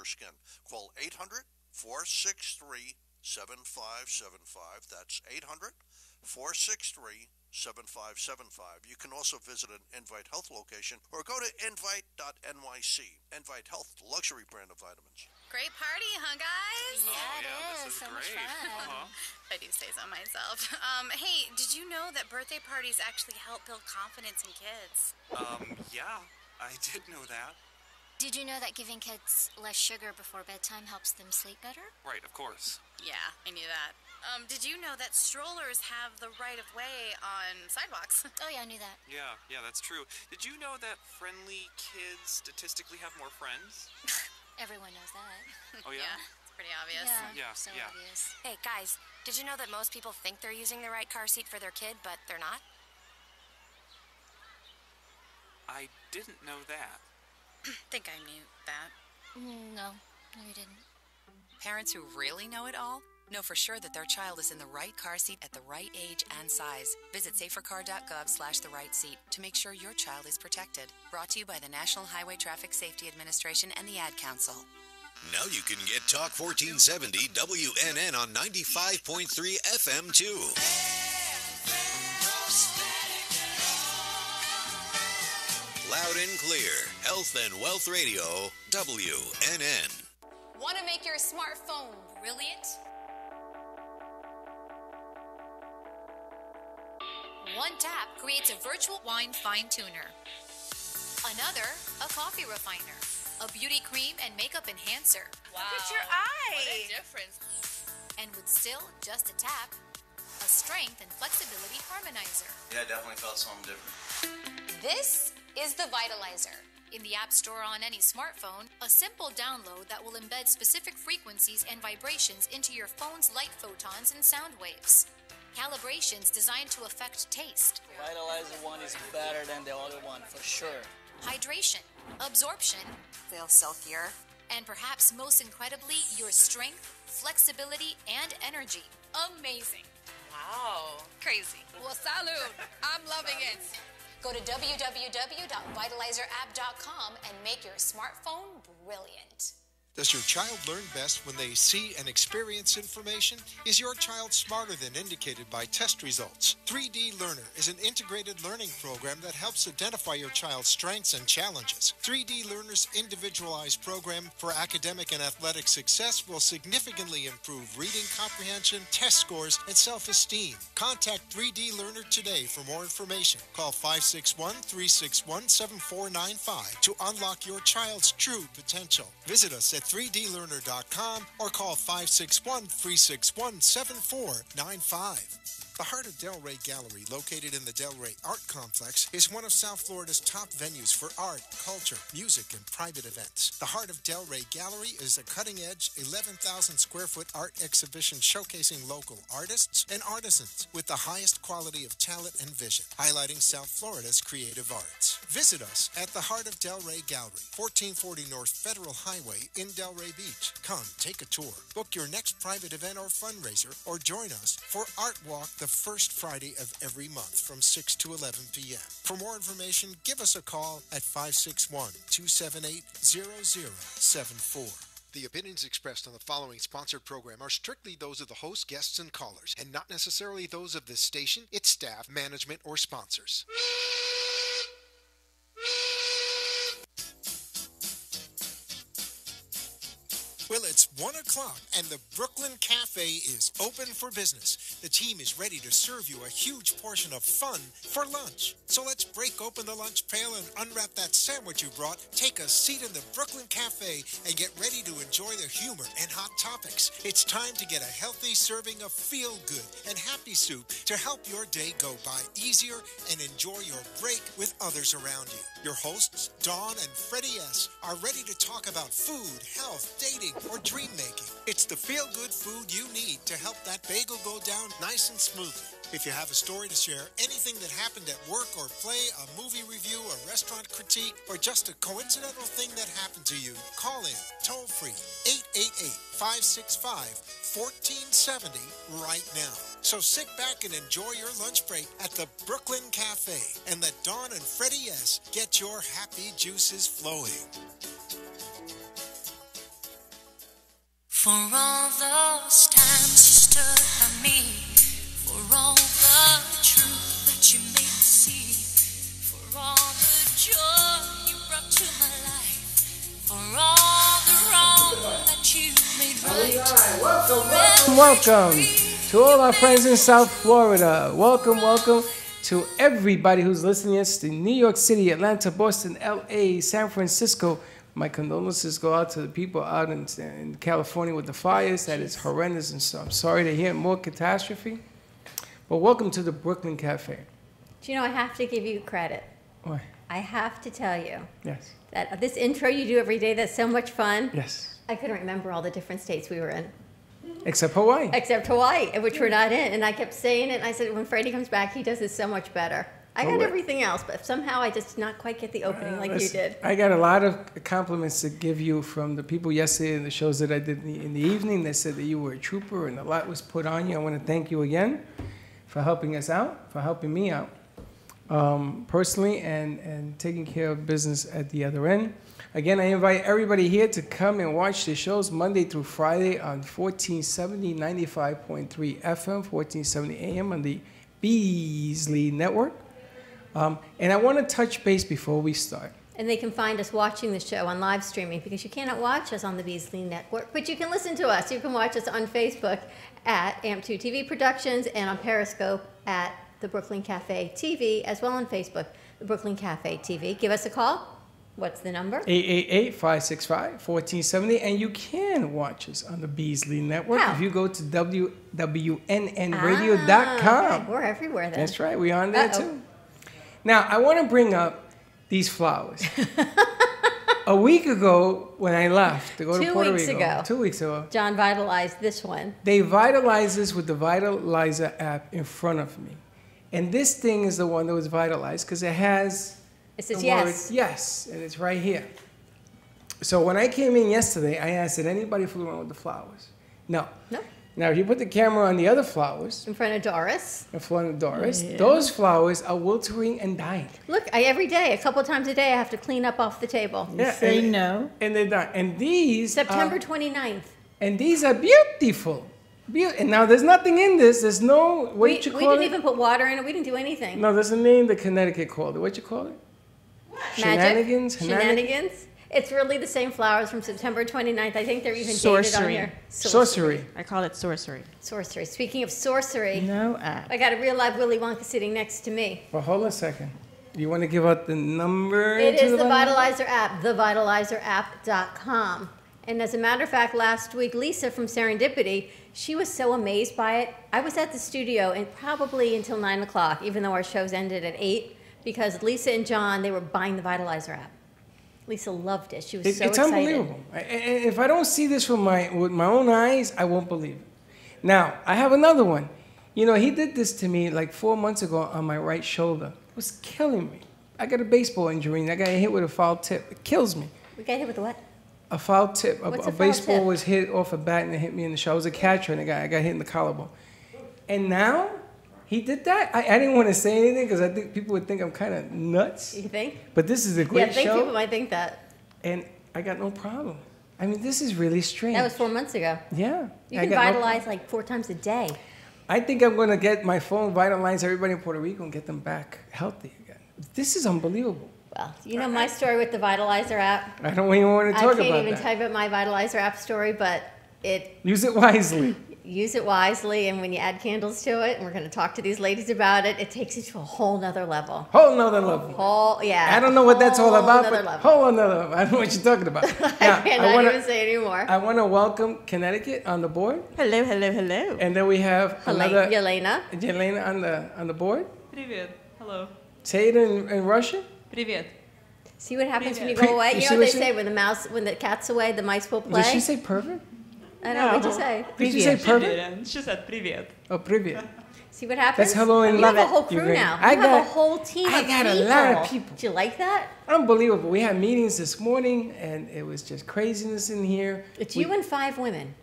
your skin. Call 800-463-7575. That's 800-463-7575. You can also visit an Invite Health location or go to invite.nyc. Invite Health, the luxury brand of vitamins. Great party, huh, guys? Yeah, it is. So much fun. I do say so myself. Hey, did you know that birthday parties actually help build confidence in kids? Yeah, I did know that. Did you know that giving kids less sugar before bedtime helps them sleep better? Right, of course. Yeah, I knew that. Did you know that strollers have the right of way on sidewalks? Oh, yeah, I knew that. Yeah, that's true. Did you know that friendly kids statistically have more friends? Everyone knows that. Oh, yeah? It's pretty obvious. Yeah, so yeah. obvious. Hey, guys, did you know that most people think they're using the right car seat for their kid, but they're not? I didn't know that. Think I knew that. No, you didn't. Parents who really know it all know for sure that their child is in the right car seat at the right age and size. Visit safercar.gov/the right seat to make sure your child is protected. Brought to you by the National Highway Traffic Safety Administration and the Ad Council. Now you can get Talk 1470 WNN on 95.3 FM too. Loud and clear. Health and Wealth Radio, WNN. Want to make your smartphone brilliant? One tap creates a virtual wine fine tuner. Another, a coffee refiner. A beauty cream and makeup enhancer. Wow. Look at your eye. What a difference. And with still just a tap, a strength and flexibility harmonizer. Yeah, I definitely felt something different. This is the Vitalizer. In the App Store on any smartphone, a simple download that will embed specific frequencies and vibrations into your phone's light photons and sound waves. Calibrations designed to affect taste. Vitalizer one is better than the other one, for sure. Hydration, absorption, Feel silkier. and perhaps most incredibly, your strength, flexibility, and energy. Amazing. Wow. Crazy. Well, salud. I'm loving it. Go to www.vitalizerapp.com and make your smartphone brilliant. Does your child learn best when they see and experience information? Is your child smarter than indicated by test results? 3D Learner is an integrated learning program that helps identify your child's strengths and challenges. 3D Learner's individualized program for academic and athletic success will significantly improve reading comprehension, test scores, and self-esteem. Contact 3D Learner today for more information. Call 561-361-7495 to unlock your child's true potential. Visit us at 3dlearner.com or call 561-361-7495. The Heart of Delray Gallery, located in the Delray Art Complex, is one of South Florida's top venues for art, culture, music, and private events. The Heart of Delray Gallery is a cutting-edge, 11,000-square-foot art exhibition showcasing local artists and artisans with the highest quality of talent and vision, highlighting South Florida's creative arts. Visit us at the Heart of Delray Gallery, 1440 North Federal Highway in Delray Beach. Come, take a tour, book your next private event or fundraiser, or join us for Art Walk the first Friday of every month from 6 to 11 p.m. For more information, give us a call at 561-278-0074. The opinions expressed on the following sponsored program are strictly those of the host, guests, and callers, and not necessarily those of this station, its staff, management, or sponsors. Well, it's 1 o'clock, and the Brooklyn Cafe is open for business. The team is ready to serve you a huge portion of fun for lunch. So let's break open the lunch pail and unwrap that sandwich you brought, take a seat in the Brooklyn Cafe, and get ready to enjoy the humor and hot topics. It's time to get a healthy serving of feel-good and happy soup to help your day go by easier and enjoy your break with others around you. Your hosts, Dawn and Freddy S, are ready to talk about food, health, dating, or dream making. It's the feel-good food you need to help that bagel go down nice and smoothly. If you have a story to share, anything that happened at work or play, a movie review, a restaurant critique, or just a coincidental thing that happened to you, call in toll-free 888-565-1470 right now. So sit back and enjoy your lunch break at the Brooklyn Cafe and let Dawn and Freddy S get your happy juices flowing. For all those times you stood by me, for all the truth that you made me see, for all the joy you brought to my life, for all the wrong that you made right. Welcome to all our friends in South Florida. Welcome to everybody who's listening us to New York City, Atlanta, Boston, LA, San Francisco. My condolences go out to the people out in California with the fires. That is horrendous, and so I'm sorry to hear more catastrophe. But welcome to the Brooklyn Cafe. Do you know, I have to give you credit. Why? I have to tell you. Yes. That this intro you do every day, that's so much fun. Yes. I couldn't remember all the different states we were in. Except Hawaii. Except Hawaii, which we're not in. And I kept saying it, and I said, when Freddie comes back, he does this so much better. I got everything else, but somehow I just did not quite get the opening like you did. I got a lot of compliments to give you from the people yesterday in the shows that I did in the evening. They said that you were a trooper and a lot was put on you. I want to thank you again for helping us out, for helping me out personally and taking care of business at the other end. Again, I invite everybody here to come and watch the shows Monday through Friday on 1470, 95.3 FM, 1470 AM on the Beasley Network. And I want to touch base before we start. And they can find us watching the show on live streaming because you cannot watch us on the Beasley Network, but you can listen to us. You can watch us on Facebook at AMP2 TV Productions and on Periscope at the Brooklyn Cafe TV, as well on Facebook, the Brooklyn Cafe TV. Give us a call. What's the number? 888-565-1470. And you can watch us on the Beasley Network. How? If you go to WWNNradio.com. Okay. We're everywhere then. That's right. We're on there too. Now, I want to bring up these flowers. A week ago, when I left to go to Puerto Rico. 2 weeks ago. John vitalized this one. They vitalized this with the Vitalizer app in front of me. And this thing is the one that was vitalized because it has it says the yes. word yes, and it's right here. So when I came in yesterday, I asked, did anybody fool around with the flowers? No. No. Now, if you put the camera on the other flowers. In front of Doris. In front of Doris. Yeah. Those flowers are wilting and dying. Look, every day, a couple times a day, I have to clean up off the table. You say no. And they're done. And these September 29th. And these are beautiful. And now, there's nothing in this. There's no, we didn't even put water in it. We didn't do anything. No, there's a name that Connecticut called it. What you call it? Magic? Shenanigans? It's really the same flowers from September 29th. I think they're even dated on here. Sorcery. I call it sorcery. Sorcery. Speaking of sorcery, no app. I got a real live Willy Wonka sitting next to me. Well, hold on a second. You want to give out the number? It is the Vitalizer app, thevitalizerapp.com. And as a matter of fact, last week, Lisa from Serendipity, she was so amazed by it. I was at the studio and probably until 9 o'clock, even though our shows ended at 8, because Lisa and John, they were buying the Vitalizer app. Lisa loved it. She was so excited. It's unbelievable. If I don't see this with my own eyes, I won't believe it. Now, I have another one. You know, he did this to me like 4 months ago on my right shoulder. It was killing me. I got a baseball injury, and I got hit with a foul tip. It kills me. We got hit with a what? A foul tip. What's a baseball tip? Was hit off a bat, and it hit me in the shoulder. I was a catcher, and I got hit in the collarbone. And now, he did that. I didn't want to say anything because I think people would think I'm kind of nuts. You think? But this is a great show. Yeah, I think people might think that. And I got no problem. I mean, this is really strange. That was 4 months ago. Yeah. You can vitalize like 4 times a day. I think I'm going to get my phone vitalize everybody in Puerto Rico and get them back healthy again. This is unbelievable. Well, you know my story with the Vitalizer app. I don't even want to talk about that. I can't even type up my Vitalizer app story, but Use it wisely. Use it wisely, and when you add candles to it, and we're going to talk to these ladies about it, it takes it to a whole nother level. Whole nother level. Yeah. I don't know what that's all about, but whole nother level. I don't know what you're talking about. Now, I cannot even say anymore. I want to welcome Connecticut on the board. Hello, hello, hello. And then we have Yelena. Yelena on the board. Привет. Hello. Say it in Russian. Привет. See what happens when you go away? You know what they say, when the cat's away, the mice will play? Did she say perfect? I don't know, what'd you say? Did you say perfect? She said привет. Oh, привет. See what happens? That's hello in You have a whole crew now. You have a whole team of people. I got a lot of people. Do you like that? Unbelievable. We had meetings this morning, and it was just craziness in here. It's you and 5 women.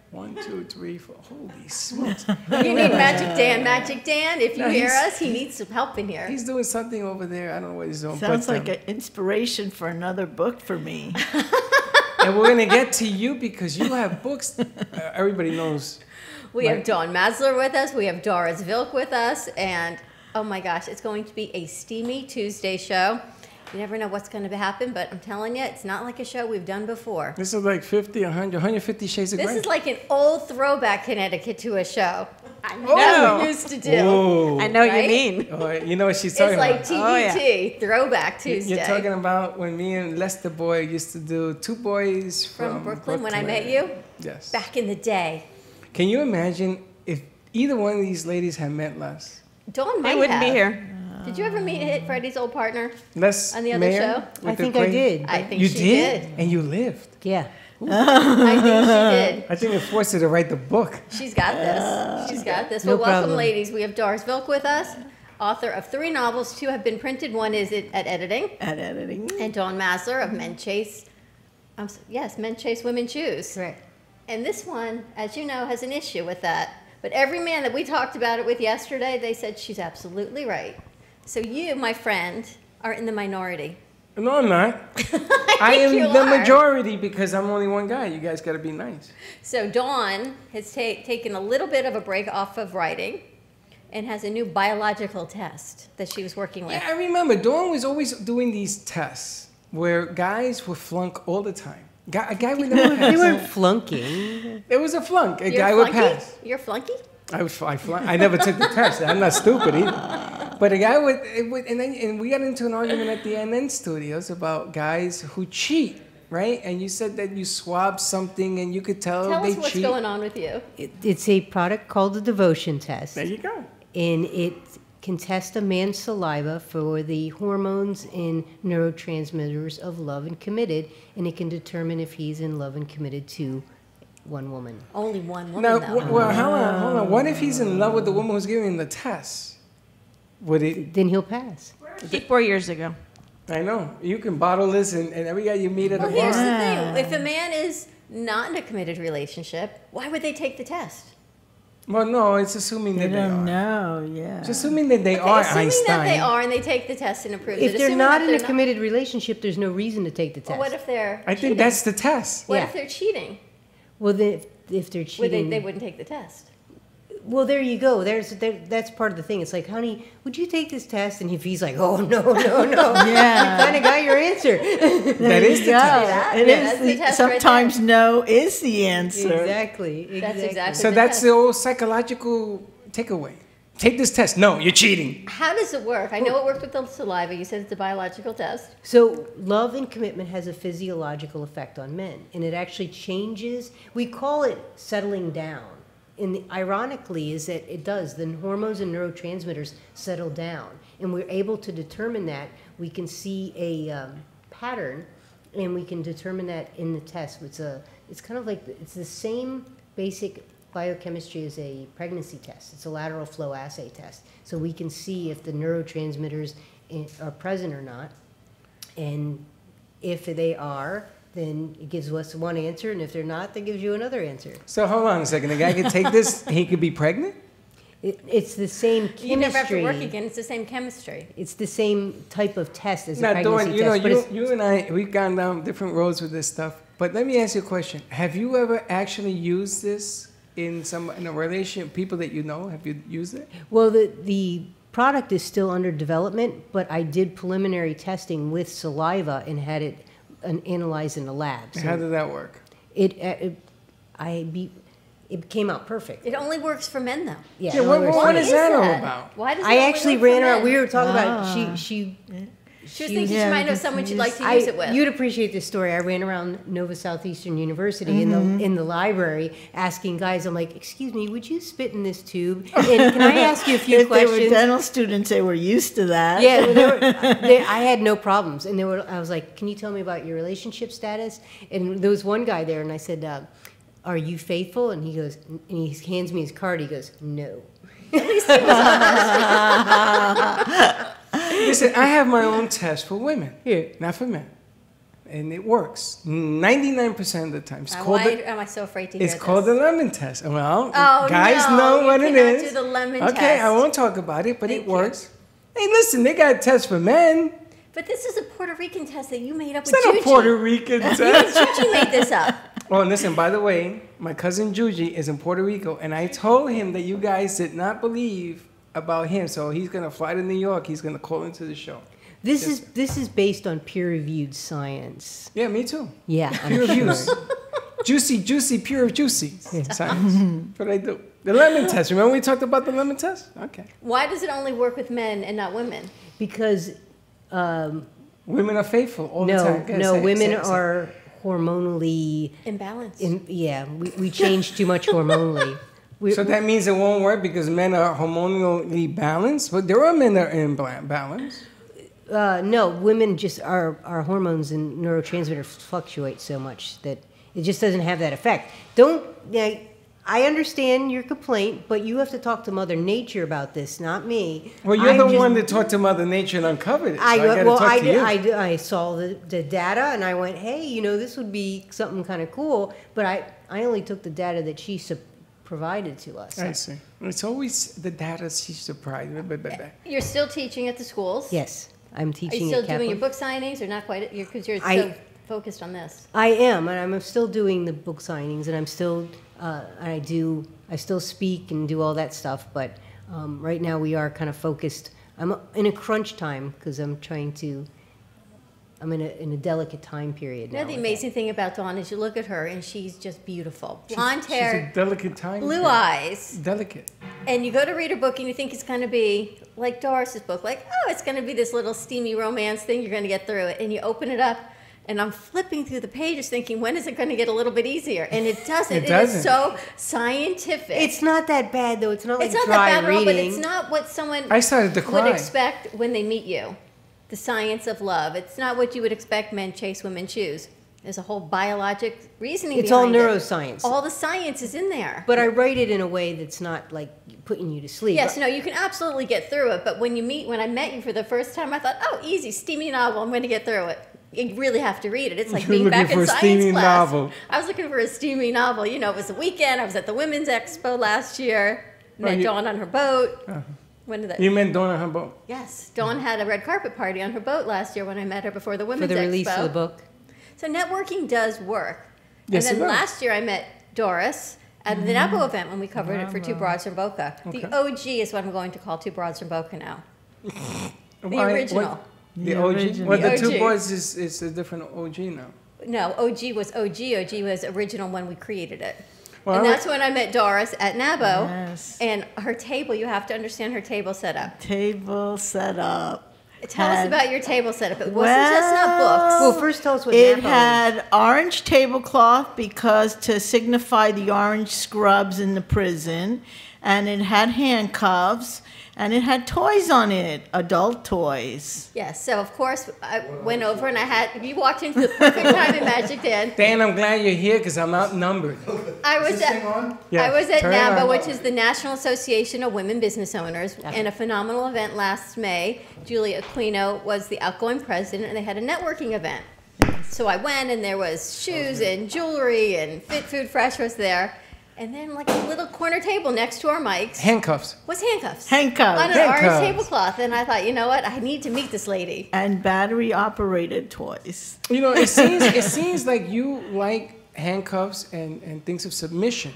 1, 2, 3, 4. Holy smokes. You need Magic Dan. Magic Dan, if you hear us, he needs some help in here. He's doing something over there. I don't know what he's doing. Sounds like an inspiration for another book for me. And we're going to get to you because you have books. Everybody knows. We have Dawn Masler with us. We have Doris Vilk with us. And, oh my gosh, it's going to be a steamy Tuesday show. You never know what's going to happen, but I'm telling you, it's not like a show we've done before. This is like 50, 100, 150 Shades of Grey. This is like an old throwback Connecticut to a show. I know Oh. we used to do. Whoa. I know what Right? you mean. Oh, you know what she's talking It's like about. TBT, Throwback Tuesday. You're talking about when me and Lester Boy used to do Two Boys From Brooklyn, when I met you? Yes. Back in the day. Can you imagine if either one of these ladies had met Les? Dawn might I wouldn't be have. here. Did you ever meet Freddie's old partner Les on the other Mayer show? with I the think I crazy- did. I think You she did? did. And you lived. Yeah. I think she did. I think it forced her to write the book. She's got this. She's got this. No Well, welcome, problem. ladies. We have Doris Vilk with us, author of 3 novels. 2 have been printed. 1 is at editing. At editing. And Dawn Masler of Men Chase. Men Chase, Women Choose. Right. And this one, as you know, has an issue with that. But every man that we talked about it with yesterday, they said she's absolutely right. So you, my friend, are in the minority. No, I'm not. I am you the are. majority because I'm only one guy. You guys got to be nice. So Dawn has taken a little bit of a break off of writing and has a new biological test that she was working with. Yeah, I remember Dawn was always doing these tests where guys would flunk all the time. A guy would never pass. They weren't flunking. It was a flunk. A You're guy a would flunky? pass. You're a flunky? I never took the test. I'm not stupid either. But a guy would and we got into an argument at the NN studios about guys who cheat, right? And you said that you swabbed something and you could tell Tell they us what's cheat. going on with you. It's a product called the devotion test. There you go. And it can test a man's saliva for the hormones and neurotransmitters of love and committed, and it can determine if he's in love and committed to one woman. Only one woman, Now, though. well, hold on. What if he's in love with the woman who's giving him the test? Would it? Then he'll pass. 4 years ago. I know. You can bottle this, and every guy you meet at Well, a here's bar. the thing. If a man is not in a committed relationship, why would they take the test? Well, no, it's assuming that they are. know, yeah. It's assuming that they Okay, are assuming Einstein. that they are and they take the test and approve it. If they're assuming not that in a they're committed relationship, there's no reason to take the test. Well, what if they're I think cheating? that's the test. What Yeah. if they're cheating? Well, then, if they're cheating, They wouldn't take the test. well, there you go. That's part of the thing. It's like, honey, would you take this test? And if he's like, oh no, no, no, Yeah. you kind of got your answer. That is the test. It That's the is. test right Sometimes no is the answer. Exactly. That's exactly So the that's test. the old psychological takeaway. Take this test. No, you're cheating. How does it work? I know it worked with the saliva. You said it's a biological test. So love and commitment has a physiological effect on men, and it actually changes. We call it settling down. And ironically is that it does. The hormones and neurotransmitters settle down, and we're able to determine that. We can see a pattern, and we can determine that in the test. It's kind of like it's the same basic biochemistry as a pregnancy test. It's a lateral flow assay test, so we can see if the neurotransmitters are present or not, and if they are, then it gives us one answer, and if they're not, that gives you another answer. So hold on a second. The guy could take this. He could be pregnant. It's the same chemistry. You never have to work again. It's the same chemistry. It's the same type of test as a Now, pregnancy Dawn, you test. know, but you and I, we've gone down different roads with this stuff. But let me ask you a question. Have you ever actually used this in a relationship? People that you know, have you used it? Well, the product is still under development, but I did preliminary testing with saliva and had it analyzed in the lab. So How did that work? It came out perfect. It only works for men, though. Yeah. Yeah, what is that all about? Why does it I only actually work for ran around. men? We were talking about She was thinking she might know someone she'd like to use it with. You'd appreciate this story. I ran around Nova Southeastern University Mm-hmm. in the library asking guys, I'm like, excuse me, would you spit in this tube? And can I ask you a few If questions? they were dental students, they were used to that. Yeah, I had no problems. And I was like, can you tell me about your relationship status? And there was one guy there, and I said, are you faithful? And he goes, and he hands me his card. He goes, no. Listen, I have my own test for women, not for men. And it works 99% of the time. It's called Why am I so afraid to hear It's this? called the lemon test. Well, Oh, guys no, know you what it cannot is. do the lemon okay, test. I won't talk about it, but it works. Hey, listen, they got a test for men. But this is a Puerto Rican test that you made up It's with not Juji. a Puerto Rican test. You and Juji made this up. Oh, and listen, by the way, my cousin Juji is in Puerto Rico, and I told him that you guys did not believe about him, so he's going to fly to New York. He's going to call into the show. This is based on peer-reviewed science. Yeah, me too. Yeah, I'm Pure sure. juicy, pure juicy science. That's what I do. The lemon test. Remember we talked about the lemon test? Okay. Why does it only work with men and not women? Because women are faithful all the time. Women are hormonally imbalanced. We change too much hormonally. So that means it won't work because men are hormonally balanced? But there are men that are in balance. No, women just our hormones and neurotransmitters fluctuate so much that it just doesn't have that effect. I understand your complaint, but you have to talk to Mother Nature about this, not me. Well, you're the one that talked to Mother Nature and uncovered it. So I saw the data and I went, hey, this would be something kind of cool. But I only took the data that she provided to us. I see. It's always the data she supplied. You're still teaching at the schools? Yes, I'm teaching. Are you still doing your book signings, or not quite? Because you're so focused on this. I am, and I'm still doing the book signings, and I'm still. I still speak and do all that stuff, but right now we are kind of focused. I'm in a crunch time because I'm in a delicate time period now. The amazing thing about Dawn is you look at her and she's just beautiful. Blonde hair. She's a delicate time blue period. eyes. Delicate. And you go to read her book and you think it's going to be like Doris's book, like, oh, it's going to be this little steamy romance thing, you're going to get through it. And you open it up. And I'm flipping through the pages thinking, when is it going to get a little bit easier? And it doesn't. It is so scientific. It's not that bad, though. It's not like it's not dry that bad reading. But it's not what someone I started to cry. would expect when they meet you. The science of love. It's not what you would expect men chase, women choose. There's a whole biologic reasoning It's all behind it. neuroscience. All the science is in there. But I write it in a way that's not like putting you to sleep. Yes, no, you can absolutely get through it. But when I met you for the first time, I thought, oh, easy, steamy novel, I'm going to get through it. You really have to read it. It's like being back in science class. Novel. I was looking for a steamy novel. It was a weekend. I was at the Women's Expo last year. Met Dawn on her boat. When did that? You met Dawn on her boat? Yes. Dawn had a red carpet party on her boat last year when I met her before the Women's Expo. For the release of the book. So networking does work. Yes, and then it does. last year I met Doris at the NABO event when we covered it for Two Broads from Boca. Okay. The OG is what I'm going to call Two Broads from Boca now. The original. The OG? Well, the Two Boys is a different OG now. No, OG was OG. OG was original when we created it. Well, and that's when I met Doris at NABO. Yes. And her table, you have to understand her table setup. Table setup. Tell us about your table setup. It wasn't just not books. Well, first tell us what it NABO had is. orange tablecloth because to signify the orange scrubs in the prison, and it had handcuffs. And it had toys on it, adult toys. Yes, so of course I went over and you walked into the perfect time in Magic Dan. Dan, I'm glad you're here because I'm outnumbered. I was at Turn NABO, on. which is the National Association of Women Business Owners, and a phenomenal event last May. Julia Aquino was the outgoing president, and they had a networking event. So I went, and there was shoes and jewelry, and Fit Food Fresh was there. And then like a little corner table next to our mics. Handcuffs. Was handcuffs. Handcuffs. On an orange tablecloth. And I thought, you know what? I need to meet this lady. And battery-operated toys. It seems like you like handcuffs and things of submission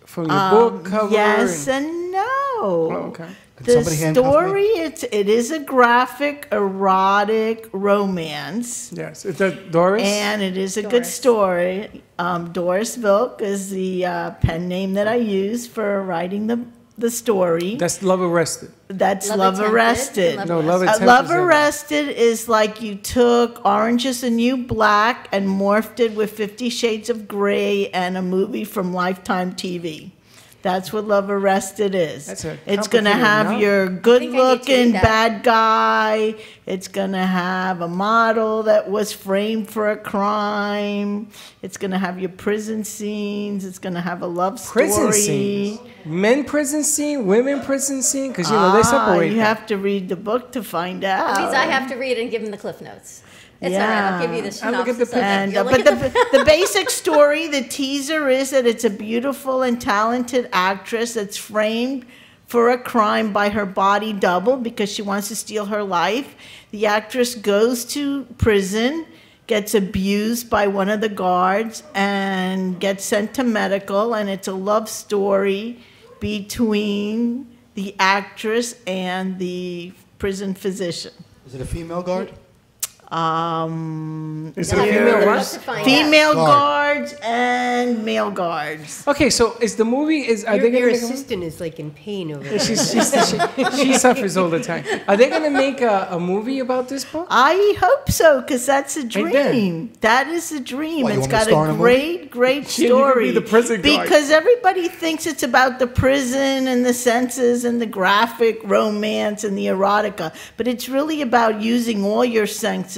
from your book cover. Yes and no. Oh, okay. The story, it is a graphic, erotic romance. Yes. Is that Doris? And it is a good story. Doris Vilk is the pen name that I use for writing the story. That's Love Arrested. That's Love Arrested. No, Love Attempted. Love Arrested is like you took Orange is the New Black and morphed it with 50 Shades of Grey and a movie from Lifetime TV. That's what Love Arrested is. It's going to have your good-looking bad guy. It's going to have a model that was framed for a crime. It's going to have your prison scenes. It's going to have a love story. Prison scenes? Men prison scene? Women prison scene? Because, they separate You have to read the book to find out. That means I have to read it and give them the Cliff Notes. It's all right. I'll give you the synopsis. The basic story, the teaser is that it's a beautiful and talented actress that's framed for a crime by her body double because she wants to steal her life. The actress goes to prison, gets abused by one of the guards, and gets sent to medical, and it's a love story between the actress and the prison physician. Is it a female guard? Is it a female what? Female guards and male guards. Okay, so is the movie are they Your going to assistant is like in pain over there. she suffers all the time. Are they going to make a movie about this book? I hope so, because that's a dream. That is a dream. What, you it's want me to got star in a a great, great Yeah, you could story. be the prison guard. Because everybody thinks it's about the prison and the senses and the graphic romance and the erotica. But it's really about using all your senses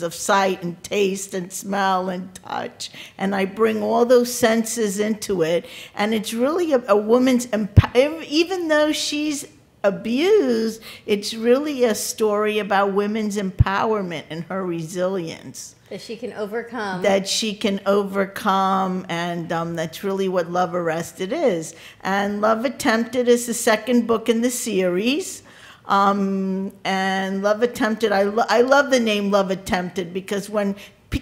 of sight and taste and smell and touch. And I bring all those senses into it. And it's really a woman's, even though she's abused, it's really a story about women's empowerment and her resilience. That she can overcome. And that's really what Love Arrested is. And Love Attempted is the second book in the series. And Love Attempted, I love the name Love Attempted, because when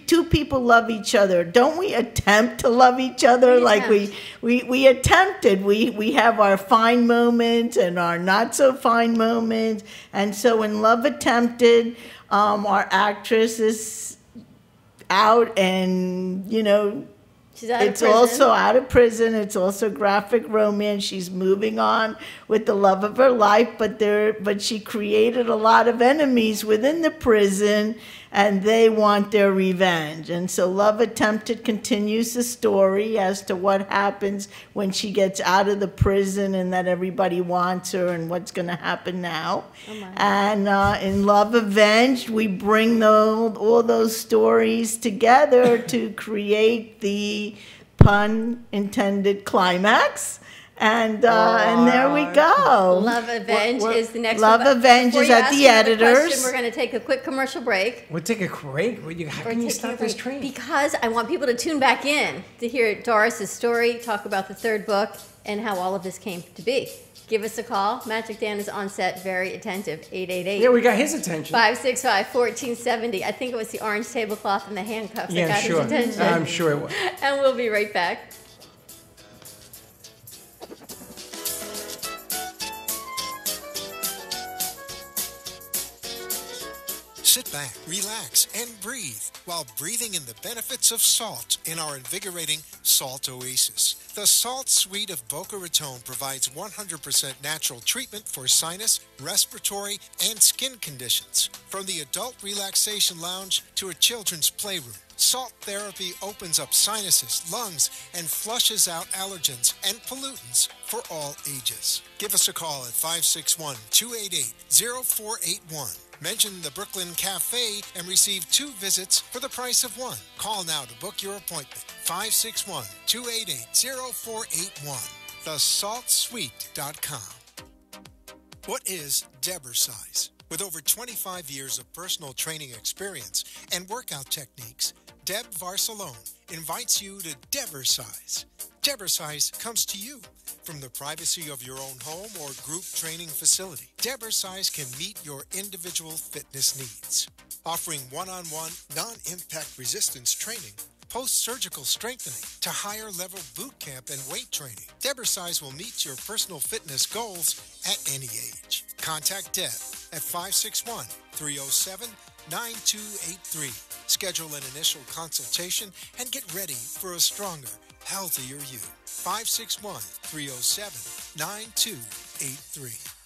two people love each other, don't we attempt to love each other? We attempted. We have our fine moments and our not so fine moments. And so in Love Attempted, our actress is out and, She's out of it's prison. also out of prison. It's also graphic romance. She's moving on with the love of her life, but she created a lot of enemies within the prison, and they want their revenge. And so Love Attempted continues the story as to what happens when she gets out of the prison and that everybody wants her and what's going to happen now. And in Love Avenged, we bring all those stories together to create the pun intended climax. And there we go. Love Avenge is the next Love one. Avenge Before is you at ask the me another editors. question, we're going to take a quick commercial break. We'll take a break? How can you stop this train? Because I want people to tune back in to hear Doris's story, talk about the third book, and how all of this came to be. Give us a call. Magic Dan is on set, very attentive, 888. Yeah, we got his attention. 565-1470. I think it was the orange tablecloth and the handcuffs that got his attention. I'm sure it was. And we'll be right back. Sit back, relax, and breathe while breathing in the benefits of salt in our invigorating Salt Oasis. The Salt Suite of Boca Raton provides 100% natural treatment for sinus, respiratory, and skin conditions. From the adult relaxation lounge to a children's playroom, salt therapy opens up sinuses, lungs, and flushes out allergens and pollutants for all ages. Give us a call at 561-288-0481. Mention the Brooklyn Cafe and receive 2 visits for the price of 1. Call now to book your appointment. 561-288-0481. TheSaltSuite.com. What is Debersize? With over 25 years of personal training experience and workout techniques, Deb Varsalone invites you to Debersize. Debersize comes to you from the privacy of your own home or group training facility. Debersize can meet your individual fitness needs, offering one-on-one, non-impact resistance training, post-surgical strengthening, to higher-level boot camp and weight training. Debersize will meet your personal fitness goals at any age. Contact Deb at 561-307-9283. Schedule an initial consultation and get ready for a stronger, healthier you. 561-307-9283.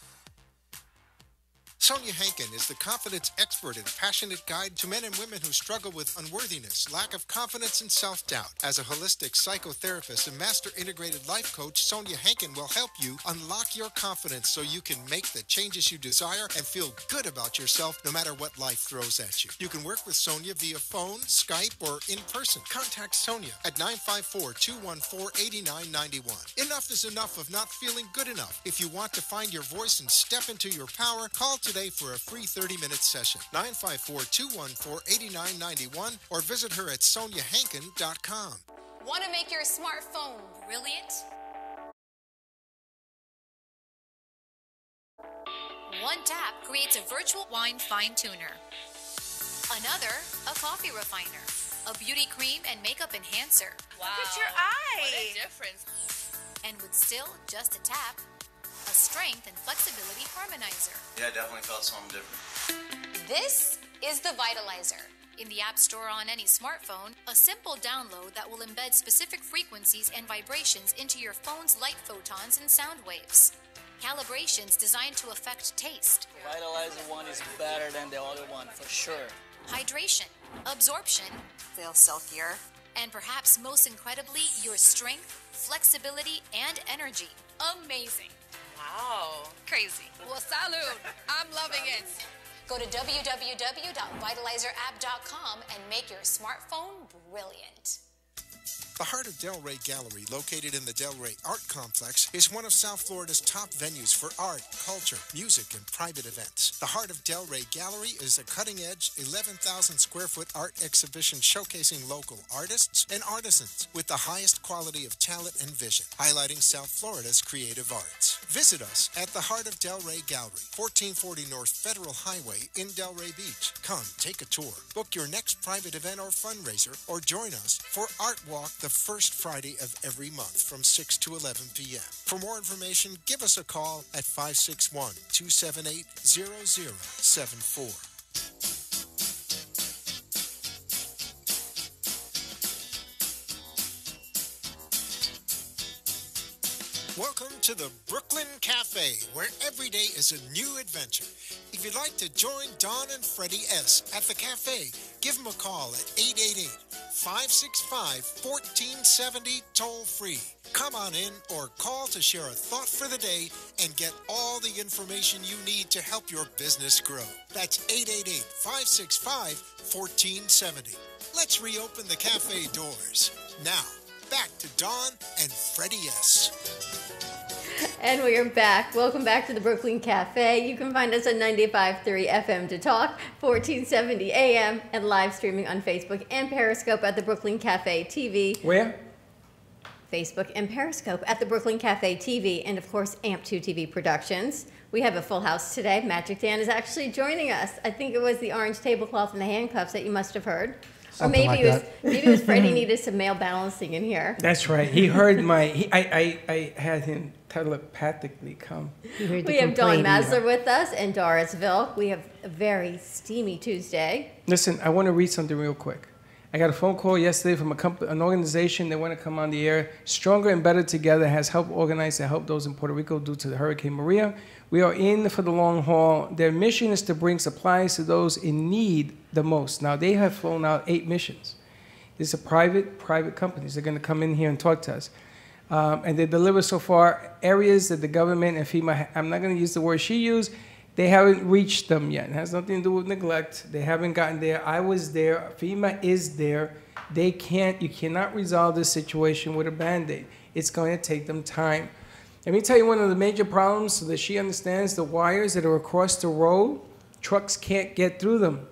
Sonia Hankin is the confidence expert and passionate guide to men and women who struggle with unworthiness, lack of confidence, and self-doubt. As a holistic psychotherapist and master integrated life coach, Sonia Hankin will help you unlock your confidence so you can make the changes you desire and feel good about yourself no matter what life throws at you. You can work with Sonia via phone, Skype, or in person. Contact Sonia at 954-214-8991. Enough is enough of not feeling good enough. If you want to find your voice and step into your power, call today for a free 30-minute session. 954-214-8991 or visit her at soniahankin.com. Want to make your smartphone brilliant? one tap creates a virtual wine fine tuner. Another, a coffee refiner. A beauty cream and makeup enhancer. Wow. Look at your eye. What a difference. And with still just a tap, a strength and flexibility harmonizer. Yeah, I definitely felt something different. This is the Vitalizer. In the App Store on any smartphone, a simple download that will embed specific frequencies and vibrations into your phone's light photons and sound waves. Calibrations designed to affect taste. The Vitalizer one is better than the other one, for sure. Hydration, absorption, Feel silkier. and perhaps most incredibly, your strength, flexibility, and energy. Amazing. Wow. Crazy. Well, salud. I'm loving it. Go to www.vitalizerapp.com and make your smartphone brilliant. The Heart of Delray Gallery, located in the Delray Art Complex, is one of South Florida's top venues for art, culture, music, and private events. The Heart of Delray Gallery is a cutting-edge, 11,000-square-foot art exhibition showcasing local artists and artisans with the highest quality of talent and vision, highlighting South Florida's creative arts. Visit us at the Heart of Delray Gallery, 1440 North Federal Highway in Delray Beach. Come, take a tour, book your next private event or fundraiser, or join us for Art Walk the first Friday of every month from 6 to 11 p.m. For more information, give us a call at 561-278-0074. Welcome to the Brooklyn Cafe, where every day is a new adventure. If you'd like to join Dawn and Freddy S at the cafe, give them a call at 888-565-1470 toll-free. Come on in or call to share a thought for the day and get all the information you need to help your business grow. That's 888-565-1470. Let's reopen the cafe doors. Now, back to Dawn and Freddy S. And we are back. Welcome back to the Brooklyn Cafe. You can find us at 95.3 FM to talk, 1470 AM, and live streaming on Facebook and Periscope at the Brooklyn Cafe TV. Where? Facebook and Periscope at the Brooklyn Cafe TV, and of course, AMP2 TV Productions. We have a full house today. Magic Dan is actually joining us. I think it was the orange tablecloth and the handcuffs that you must have heard. Something or maybe it was Freddie needed some male balancing in here. That's right. He heard I had him telepathically come. We have Dawn Masler with us and Doris Vilk. We have a very steamy Tuesday. Listen, I want to read something real quick. I got a phone call yesterday from an organization that want to come on the air. Stronger and Better Together has helped organize to help those in Puerto Rico due to the Hurricane Maria. We are in for the long haul. Their mission is to bring supplies to those in need the most. Now, they have flown out 8 missions. These are private companies. They're going to come in here and talk to us. And they deliver so far areas that the government and FEMA, I'm not going to use the word she used, they haven't reached them yet. It has nothing to do with neglect. They haven't gotten there. I was there. FEMA is there. You cannot resolve this situation with a Band-Aid. It's going to take them time. Let me tell you one of the major problems so that she understands: the wires that are across the road, trucks can't get through them.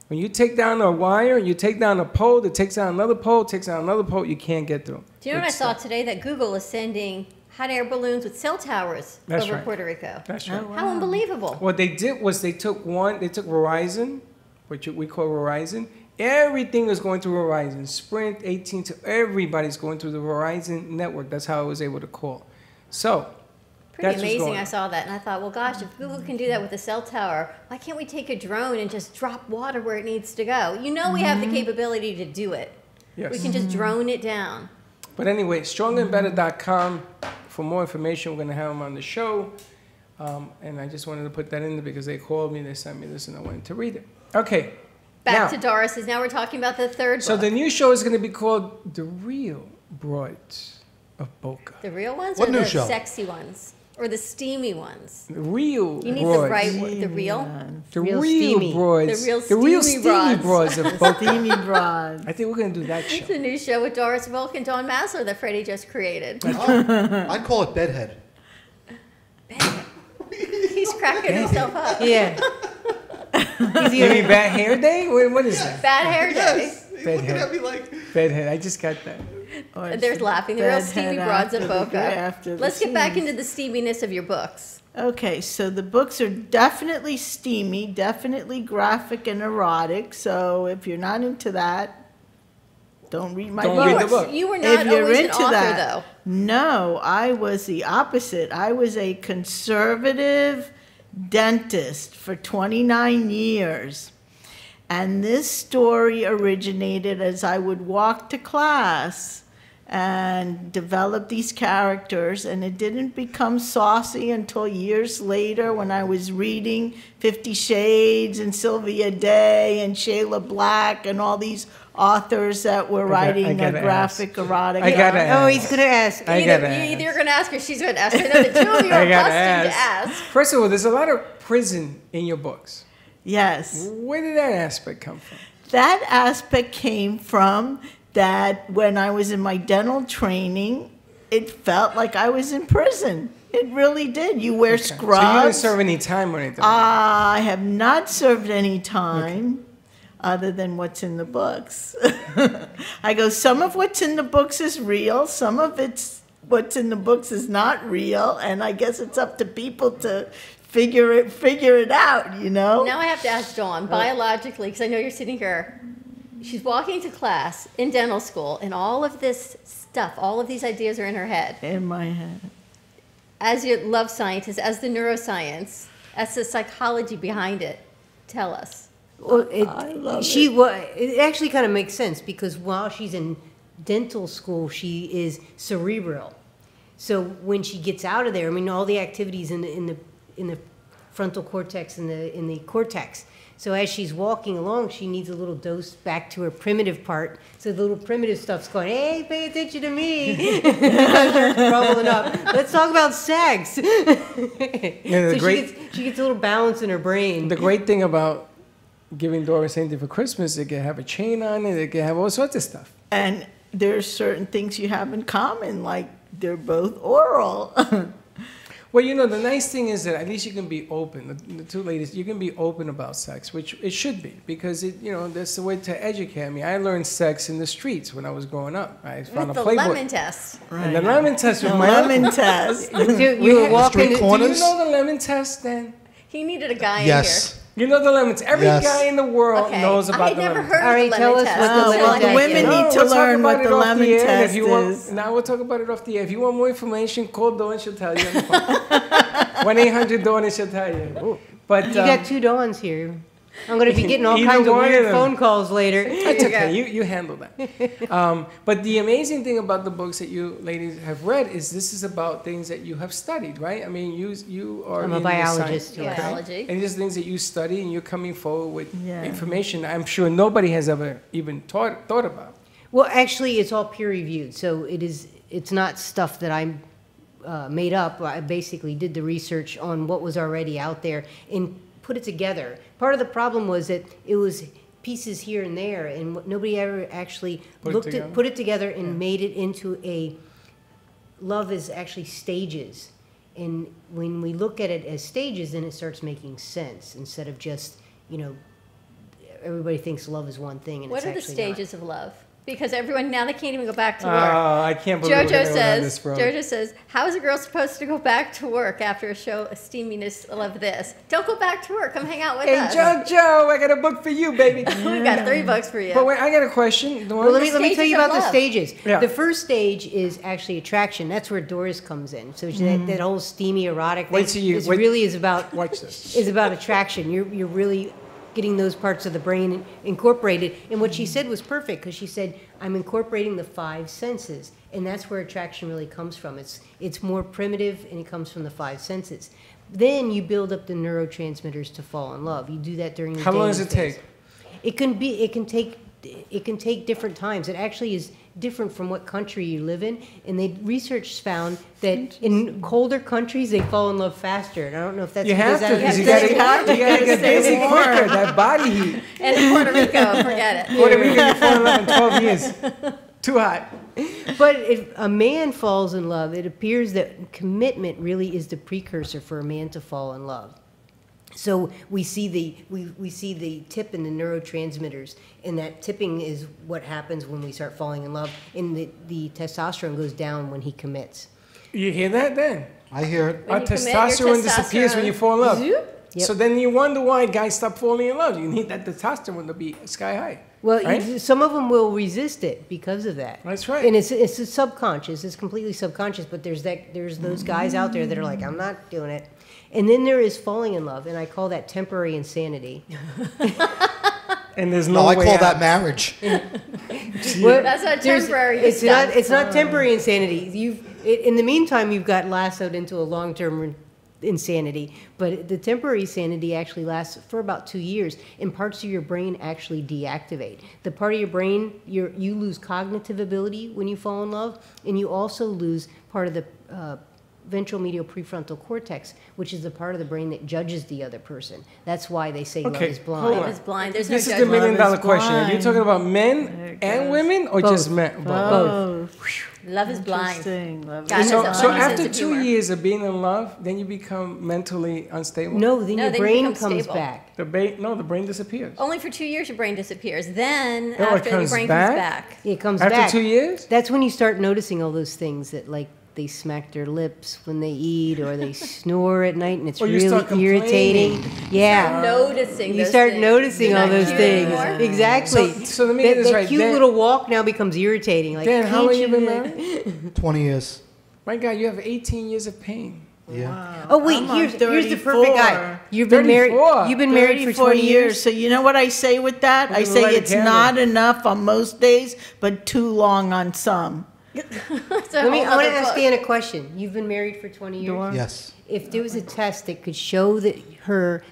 When you take down a wire, you take down a pole, that takes down another pole, takes down another pole, you can't get through. Do you know what I saw today? That Google is sending hot air balloons with cell towers over right. Puerto Rico. That's right. Oh, wow. How unbelievable. What they did was they took Verizon, which we call Verizon. Everything is going through Verizon. Sprint, AT&T, everybody's going through the Verizon network. That's how I was able to call. So, pretty amazing. I saw that and I thought, well, gosh, if Google can do that with a cell tower, why can't we take a drone and just drop water where it needs to go? You know we have the capability to do it. Yes. We can just drone it down. But anyway, strongerandbetter.com for more information. We're going to have them on the show. And I just wanted to put that in there because they called me, they sent me this, and I wanted to read it. Okay. Back to Doris's. Now we're talking about the third book. So the new show is going to be called The Real Brides of Boca. The real ones What or new the show? Sexy ones? Or the steamy ones? The real You need broads. the right one. The real? The real broads. The real steamy broads of Boca. Steamy broads. I think we're going to do that show. It's a new show with Doris Vilk and Dawn Masler that Freddie just created. I call it Bedhead. He's cracking himself up. Yeah. You mean Bad Hair Day? What is that? Bad Hair Day. Bedhead. Bedhead. I just got that. There's laughing. The real steamy broads of Boca. after the Let's get back scenes. into the steaminess of your books. Okay, so the books are definitely steamy, definitely graphic and erotic. So if you're not into that, don't read my Don't books. read the book. You were not always an author, though. No, I was the opposite. I was a conservative dentist for 29 years. And this story originated as I would walk to class and develop these characters, and it didn't become saucy until years later when I was reading 50 Shades and Sylvia Day and Shayla Black and all these authors that were writing graphic erotic. Oh, he's going to ask. Either you're going to ask or she's going to ask. I know the two of you are busting to ask. First of all, there's a lot of prison in your books. Yes. Where did that aspect come from? That aspect came from that when I was in my dental training, it felt like I was in prison. It really did. You wear scrubs. So you didn't serve any time or anything? I have not served any time other than what's in the books. I go, some of what's in the books is real. Some of what's in the books is not real. And I guess it's up to people to figure it out, you know? Now I have to ask Dawn, biologically, because I know you're sitting here. She's walking to class in dental school, and all of this stuff, all of these ideas are in her head. In my head. As your love scientist, as the neuroscience, as the psychology behind it, tell us. Well, it actually kind of makes sense because while she's in dental school, she is cerebral. So when she gets out of there, I mean, all the activities in the frontal cortex and in the cortex. So as she's walking along, she needs a little dose back to her primitive part. So the little primitive stuff's going, hey, pay attention to me. Bubbling up. Let's talk about sex. So she gets a little balance in her brain. The great thing about giving Doris anything for Christmas, it can have a chain on it, it can have all sorts of stuff. And there's certain things you have in common, like they're both oral. Well, you know, the nice thing is that at least you can be open. The two ladies, you can be open about sex, which it should be, because that's the way to educate me. I learned sex in the streets when I was growing up. I found With a the playbook. lemon test. Right. And the lemon test was the my lemon test. You were walking. Do you know the lemon test, then? He needed a guy in here. You know the lemon test. Every guy in the world knows about the lemon test. I had never heard of the lemon test. What the lemon test women need to learn what the lemon test is. Now we'll talk about it off the air. If you want more information, call Dawn. She'll tell you on the phone. 1-800-DAWN, she'll tell you. But you got two Dawns here. I'm going to be getting all kinds of weird phone calls later. That's okay. You handle that. But the amazing thing about the books that you ladies have read is this is about things that you have studied, right? I mean, you are I'm a biologist. Biology. And these things that you study, and you're coming forward with information I'm sure nobody has ever even thought about. Well, actually, it's all peer reviewed, so it's not stuff that I made up. I basically did the research on what was already out there and put it together. Part of the problem was that it was pieces here and there, and nobody ever actually put it together and made it into a love is actually stages. And when we look at it as stages, then it starts making sense instead of just, everybody thinks love is one thing, and what it's are the actually stages of love? Because everyone, now they can't even go back to work. Oh, I can't believe Jojo says, how is a girl supposed to go back to work after a show, a steaminess of this? Don't go back to work. Come hang out with us. Hey, Jojo, I got a book for you, baby. We got 3 books for you. But wait, I got a question. Well, let me tell you about the stages. Yeah. The first stage is actually attraction. That's where Doris comes in. So that whole steamy, erotic thing is about attraction. You're really getting those parts of the brain incorporated. And what she said was perfect, because she said, I'm incorporating the 5 senses. And that's where attraction really comes from. It's more primitive, and it comes from the 5 senses. Then you build up the neurotransmitters to fall in love. You do that during the How long does it take? It can take different times. It actually is different from what country you live in. And research found that in colder countries, they fall in love faster. And I don't know if that's because you got to get busy quicker, that body heat. And in Puerto Rico, forget it. Puerto Rico, you fall in love in 12 years. Too hot. But if a man falls in love, it appears that commitment really is the precursor for a man to fall in love. So we see the tip in the neurotransmitters, and that tipping is what happens when we start falling in love, and the testosterone goes down when he commits. You hear that then? I hear it. Our testosterone disappears when you fall in love. Yep. So then you wonder why guys stop falling in love. You need that testosterone to be sky high. Well, right? some of them will resist it because of that. That's right. And it's a subconscious. It's completely subconscious. But there's those guys out there that are like, I'm not doing it. And then there is falling in love, and I call that temporary insanity. And there's no, I way call out. that marriage. That's not temporary. It's not temporary insanity. In the meantime, you've got lassoed into a long-term insanity. But the temporary insanity actually lasts for about 2 years, and parts of your brain actually deactivate. The part of your brain, you lose cognitive ability when you fall in love, and you also lose part of the ventral medial prefrontal cortex, which is the part of the brain that judges the other person. That's why they say love is blind. Love is blind. There's This no is the judgment. $1 million question. Are you talking about men and women, or Both. just men? Both. Love is blind. Love God has So, a so funny after sense of 2 humor. years of being in love, then you become mentally unstable. No, then No, your then you brain become comes stable. back. The brain disappears. Only for 2 years your brain disappears. Then Oh, it after your comes brain back? comes back. It comes After back. 2 years? That's when you start noticing all those things that, like, they smack their lips when they eat, or they snore at night, and it's Or you really start complaining. irritating. Yeah. Start noticing You those start things. noticing You're all not those cute things. anymore. Exactly. So let me get this that right. cute Dan- little walk now becomes irritating. Like, Dan, how can't long you been even- married? 20 years. My God, you have 18 years of pain. Yeah. Oh wait, I'm on here's the perfect guy. 34. You've been married. 34. You've been married for 20 years. So you know what I say with that? Well, I you say light a it's candle. not enough on most days, but too long on some. It's a I whole want to other ask book. Dan a question. You've been married for 20 years. Dora? Yes. If there was a test that could show that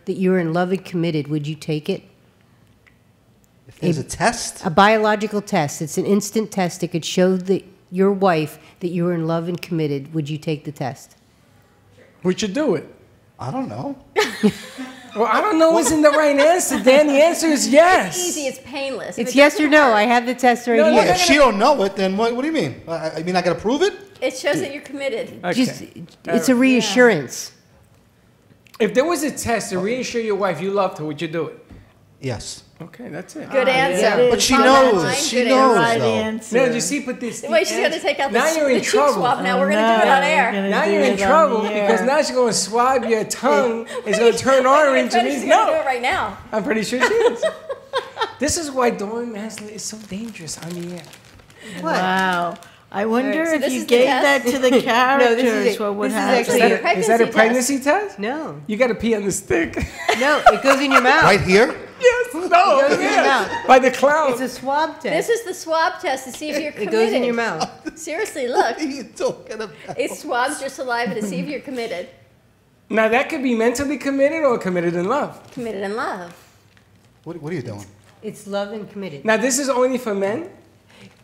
you were in love and committed, would you take it? If there's a test, A biological test. It's an instant test that could show that your wife that you were in love and committed. Would you take the test? Would you do it? I don't know. Well, I don't know isn't the right answer, Dan. The answer is yes. It's easy. It's painless. If It's it yes or doesn't no. hurt, I have the test right No, here. no, Well, if she don't know it, then what do you mean? I mean, I got to prove it? It shows that you're committed. Okay. Just, it's a reassurance. If there was a test to reassure your wife you loved her, would you do it? Yes. Okay, that's it. Good answer. But she Follow that line, knows. She good knows, answer. though. answer. Now, you see, but this. Wait, she's going to take out Now you're in the cheek trouble. swab. Now we're going to do it on air. Now you're in trouble because now she's going to swab your tongue. It's going to turn orange. And She's he's going to do no. it right now. I'm pretty sure she is. This is why Dawn Maslin is so dangerous on the air. Wow. I wonder so if this you is the gave test? that to the No, characters, this is what would this is happen? actually Is a that, is that a pregnancy pregnancy test? No. You got to pee on the stick. No, it goes in your mouth. Right here? Yes. No. goes in your yeah. mouth. By the clown. It's a swab test. This is the swab test to see if you're It committed. goes in your mouth. Seriously, look. What are you talking about? It swabs your saliva to see if you're committed. Now that could be mentally committed or committed in love. Committed in love. What are you doing? It's love and committed. Now this is only for men.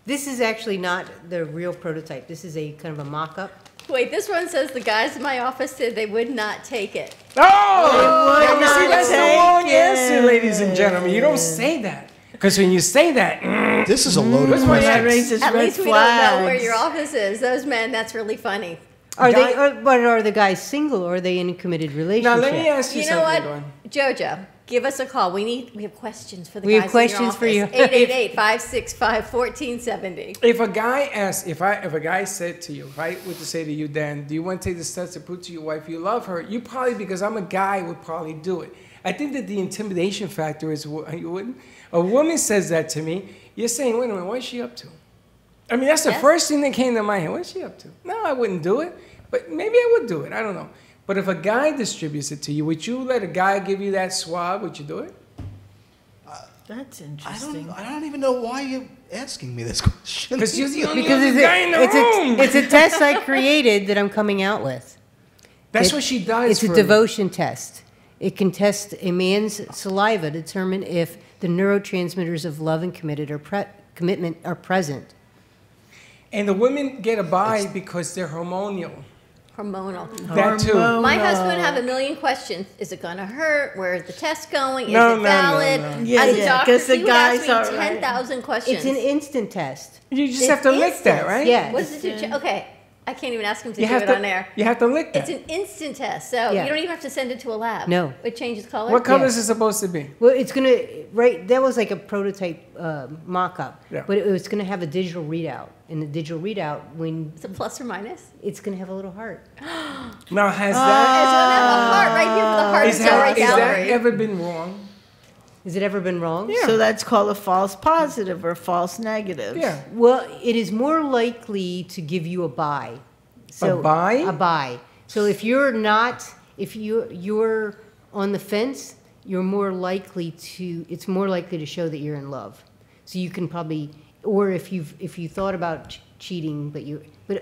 This is actually not the real prototype. This is a kind of a mock-up. Wait, this one says the guys in my office said they would not take it. Oh! would Now, you see, not that's the take wrong it. answer, ladies and gentlemen. You don't say that. Because when you say that, This is a loaded Where's my question. That raises At red least we don't know where flags. your office is. Those men, that's really funny. But are the guys single or are they in a committed relationship? now let me ask you, You know what, something, Dawn. Jojo? Give us a call. We have questions for the We guys have questions for you. 888-565-1470. If a guy asks, if a guy said to you, if I were to say to you, Dan, do you want to take this test to prove to your wife you love her? You probably, because I'm a guy, would probably do it. I think that the intimidation factor is you wouldn't. A woman says that to me, you're saying, wait a minute, what's she up to? I mean, that's the Yes. first thing that came to my head. What's she up to? No, I wouldn't do it, but maybe I would do it. I don't know. But if a guy distributes it to you, would you let a guy give you that swab? Would you do it? That's interesting. I don't even know why you're asking me this question. Because you're the only Because other guy in the room. it's a test I created that I'm coming out with. That's what she does. It's a for- devotion test. It can test a man's saliva to determine if the neurotransmitters of love and commitment are present. And the women get a buy because they're hormonal. Hormonal. That too. My husband have a million questions. Is it going to hurt? Where is the test going? Is No, it no, valid? no, no. Yeah, As a yeah, doctor, 'cause the he would ask guys me are right. 10,000 questions. It's an instant test. You just It's have to lick that, instant. right? Yes. What does it do? Okay. I can't even ask him to You do have it to- on air. you have to lick that. It's an instant test, so Yeah. you don't even have to send it to a lab. No. It changes color. What color is it supposed to be? Well, it's gonna that was like a prototype mock-up, Yeah. but it was gonna have a digital readout, and the digital readout when Is it plus or minus? it's gonna have a little heart. Now, has It's gonna have a heart right here for the heart is accelerate that gallery. ever been wrong? Has it ever been wrong? So that's called a false positive or false negative. Yeah. Well, it is more likely to give you a buy. So, buy? A buy. So if you're on the fence, you're more likely to. It's more likely to show that you're in love. So you can probably, or if you thought about cheating, but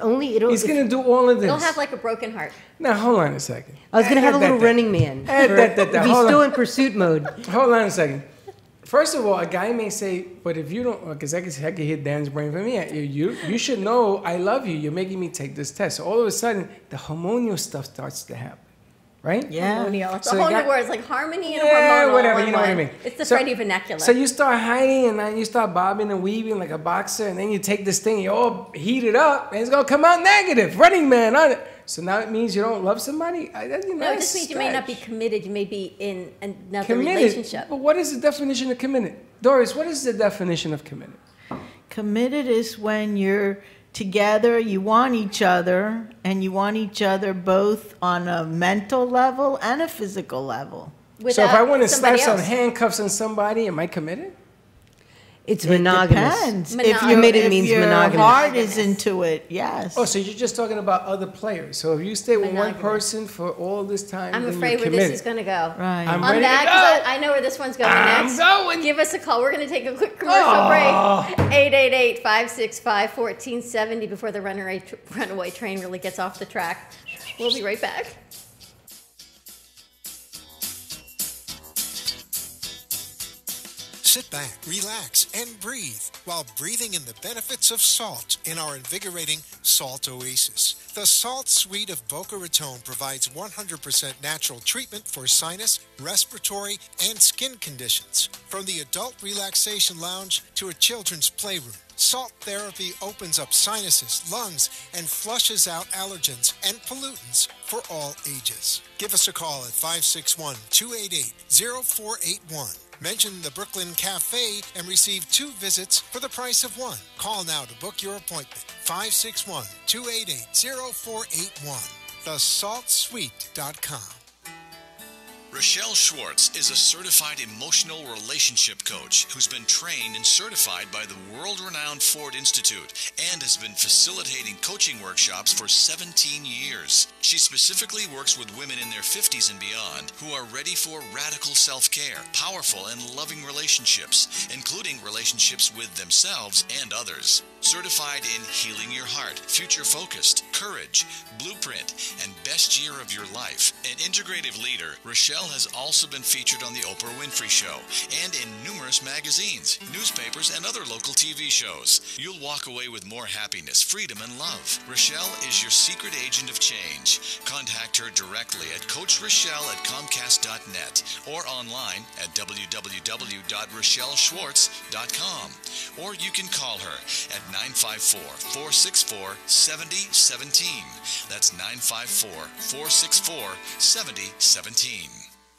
only it'll. He's going to do all of this. It'll have like a broken heart. Now, hold on a second. I was going to have a little Running Man. If he's Hold still on. in pursuit mode. Hold on a second. First of all, a guy may say, but if you don't, because I can hit Dan's brain from me. You should know I love you. You're making me take this test. So all of a sudden, the hormonal stuff starts to happen. Right? Yeah. Hormonal. It's So a whole you new got- word. It's like harmony and Yeah, hormonal. whatever, all in you know what I one. mean. It's the So- Freddie vernacular. So you start hiding and then you start bobbing and weaving like a boxer, and then you take this thing, you all heat it up, and it's gonna come out negative. Running Man on it. So now it means you don't love somebody? no, it just means you may not be committed. You may be in another committed. relationship. But what is the definition of committed? Doris, what is the definition of committed? Committed is when you're together, you want each other, and you want each other both on a mental level and a physical level. So if I want to somebody slap some else. handcuffs on somebody, am I committed? It's It monogamous. depends. Monogamous. Committed if means your monogamous. heart is into it, yes. Oh, so you're just talking about other players. So if you stay with one Monogamous. person for all this time, I'm then afraid you're where committed. this is going to go. Right. I'm On ready that, to 'cause go. I know where this one's going I'm next. going. Give us a call. We're going to take a quick commercial Oh. break. 888-565-1470 before the runaway train really gets off the track. We'll be right back. Sit back, relax, and breathe while breathing in the benefits of salt in our invigorating Salt Oasis. The Salt Suite of Boca Raton provides 100% natural treatment for sinus, respiratory, and skin conditions. From the adult relaxation lounge to a children's playroom, salt therapy opens up sinuses, lungs, and flushes out allergens and pollutants for all ages. Give us a call at 561-288-0481. Mention the Brooklyn Cafe and receive 2 visits for the price of 1. Call now to book your appointment. 561-288-0481. TheSaltSuite.com. Rochelle Schwartz is a certified emotional relationship coach who's been trained and certified by the world-renowned Ford Institute and has been facilitating coaching workshops for 17 years. She specifically works with women in their 50s and beyond who are ready for radical self-care, powerful and loving relationships, including relationships with themselves and others. Certified in Healing Your Heart, Future Focused, Courage, Blueprint, and Best Year of Your Life. An integrative leader, Rochelle has also been featured on The Oprah Winfrey Show and in numerous magazines, newspapers, and other local TV shows. You'll walk away with more happiness, freedom, and love. Rochelle is your secret agent of change. Contact her directly at CoachRochelle@Comcast.net or online at www.RochelleSchwartz.com. Or you can call her at 954-464-7017. That's 954-464-7017.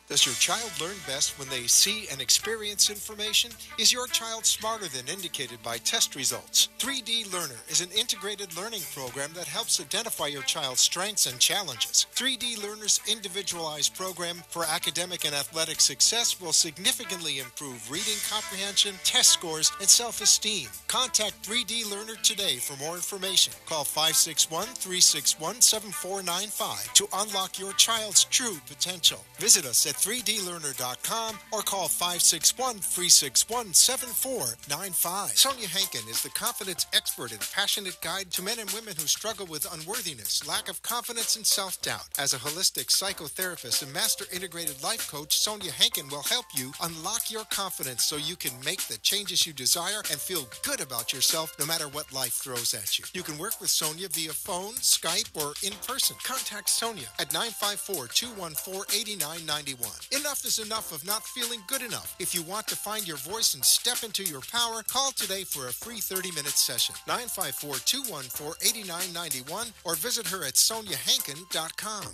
Does your child learn best when they see and experience information? Is your child smarter than indicated by test results? 3D Learner is an integrated learning program that helps identify your child's strengths and challenges. 3D Learner's individualized program for academic and athletic success will significantly improve reading comprehension, test scores, and self-esteem. Contact 3D Learner today for more information. Call 561-361-7495 to unlock your child's true potential. Visit us at 3dlearner.com or call 561-361-7495. Sonia Hankin is the confidence expert and passionate guide to men and women who struggle with unworthiness, lack of confidence, and self-doubt. As a holistic psychotherapist and master integrated life coach, Sonia Hankin will help you unlock your confidence so you can make the changes you desire and feel good about yourself no matter what life throws at you. You can work with Sonia via phone, Skype, or in person. Contact Sonia at 954-214-8991 Enough is enough of not feeling good enough. If you want to find your voice and step into your power, call today for a free 30-minute session. 954-214-8991 or visit her at soniahankin.com.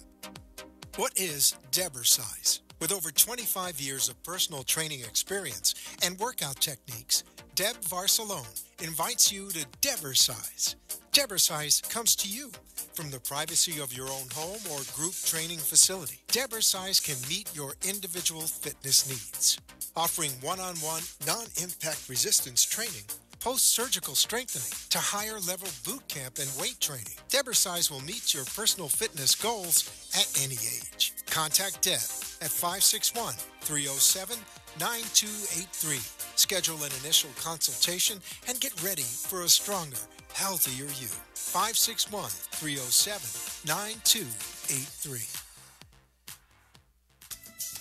What is Debercise? With over 25 years of personal training experience and workout techniques, Deb Varsalone invites you to Debercise. Debercise comes to you from the privacy of your own home or group training facility. Debercise can meet your individual fitness needs, offering one-on-one, non-impact resistance training, post-surgical strengthening, to higher-level boot camp and weight training. Debercise will meet your personal fitness goals at any age. Contact Deb at 561-307-9283. Schedule an initial consultation and get ready for a stronger, healthier you. 561-307-9283.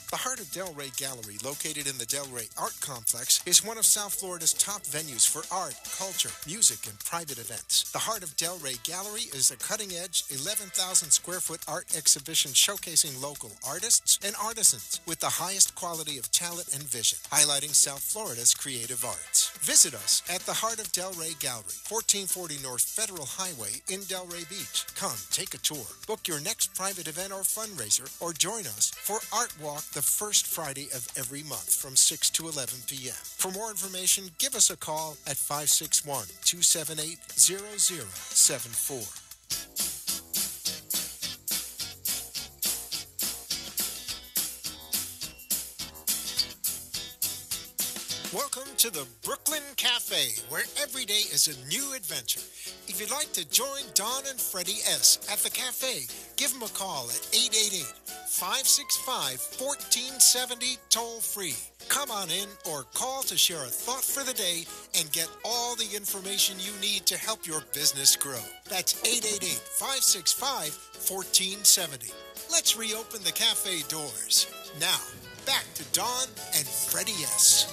The Heart of Delray Gallery, located in the Delray Art Complex, is one of South Florida's top venues for art, culture, music, and private events. The Heart of Delray Gallery is a cutting-edge, 11,000-square-foot art exhibition showcasing local artists and artisans with the highest quality of talent and vision, highlighting South Florida's creative arts. Visit us at the Heart of Delray Gallery, 1440 North Federal Highway in Delray Beach. Come, take a tour, book your next private event or fundraiser, or join us for Art Walk the first Friday of every month from 6 to 11 p.m. For more information, give us a call at 561-278-0074. Welcome to the Brooklyn Cafe, where every day is a new adventure. If you'd like to join Dawn and Freddy S at the cafe, give them a call at 888-565-1470 toll-free. Come on in or call to share a thought for the day and get all the information you need to help your business grow. That's 888-565-1470. Let's reopen the cafe doors. Now, back to Dawn and Freddy S.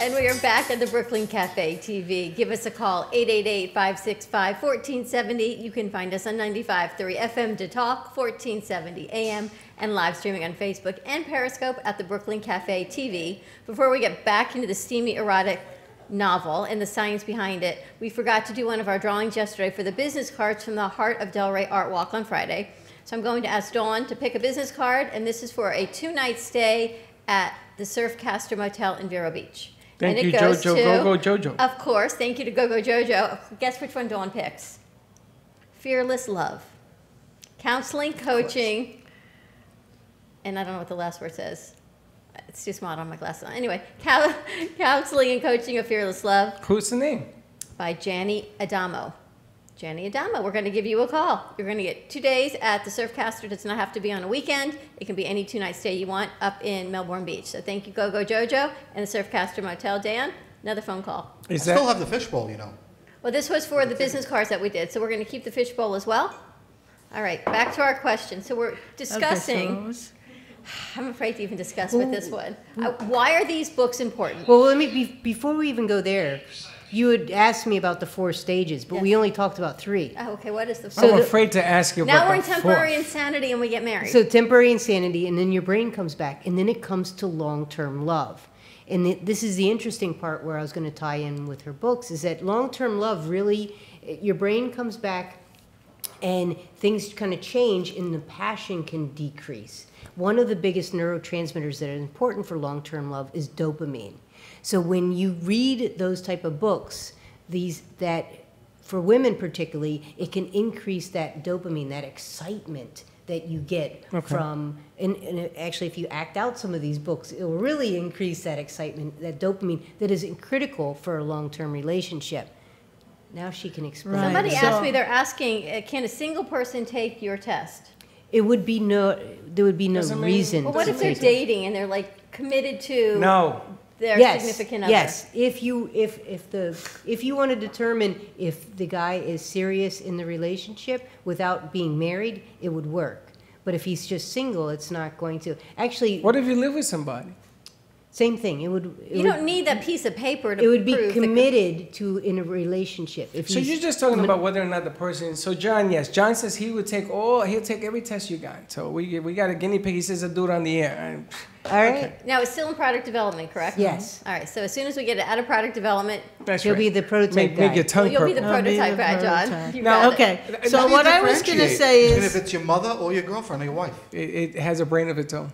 And we are back at the Brooklyn Cafe TV. Give us a call, 888-565-1470. You can find us on 95.3 FM to talk, 1470 AM, and live streaming on Facebook and Periscope at the Brooklyn Cafe TV. Before we get back into the steamy erotic novel and the science behind it, we forgot to do one of our drawings yesterday for the business cards from the Heart of Delray Art Walk on Friday. So I'm going to ask Dawn to pick a business card, and this is for a 2-night stay at the Surfcaster Motel in Vero Beach. Thank and you, it goes Jojo. to, Go Jojo. Of course. Thank you to Go Jojo. Guess which one Dawn picks? Fearless Love. Counseling, coaching, and I don't know what the last word says. It's too small. I don't have my glasses on. Anyway, Counseling and Coaching of Fearless Love. Who's the name? By Janny Adamo. Janny Adamo, we're going to give you a call. You're going to get 2 days at the Surfcaster. It does not have to be on a weekend. It can be any 2-night stay you want up in Melbourne Beach. So thank you, Go Jojo and the Surfcaster Motel. Dan, another phone call. I still have the fishbowl, you know. Well, this was for the business cards that we did, so we're going to keep the fishbowl as well. All right, back to our question. So we're discussing... Okay, I'm afraid to even discuss with this one. Why are these books important? Well, let me before we even go there, you had asked me about the 4 stages, but we only talked about 3. Oh, okay. What is the 4th? I'm afraid to ask you about now we're in the temporary 4th. insanity and we get married. So temporary insanity, and then your brain comes back, and then it comes to long-term love. And this is the interesting part where I was going to tie in with her books, is that long-term love really, your brain comes back and things kind of change and the passion can decrease. One of the biggest neurotransmitters that are important for long-term love is dopamine. So when you read those type of books, that for women particularly, it can increase that dopamine, that excitement that you get from, and actually if you act out some of these books, it will really increase that excitement, that dopamine that is critical for a long-term relationship. Now she can explain. Somebody asked me, they're asking, can a single person take your test? There would be no reason. Well, what if they're dating and they're like committed to their significant other? Yes, if you want to determine if the guy is serious in the relationship without being married, it would work. But if he's just single, it's not going to. Actually, what if you live with somebody? Same thing. You don't need that piece of paper to It would be prove committed to in a relationship. If So he's you're just talking about whether or not the person. So John, yes, John says he'll take every test you got. So we got a guinea pig. He says a dude on the air. All right. Okay. Now it's still in product development, correct? Yes. All right. So as soon as we get it out of product development, You'll be the prototype guy. Make your tongue you'll be the purple. prototype guy, John. You Now, got it. Okay, How so do you what I was going to differentiate say between is... if it's your mother or your girlfriend or your wife. It has a brain of its own.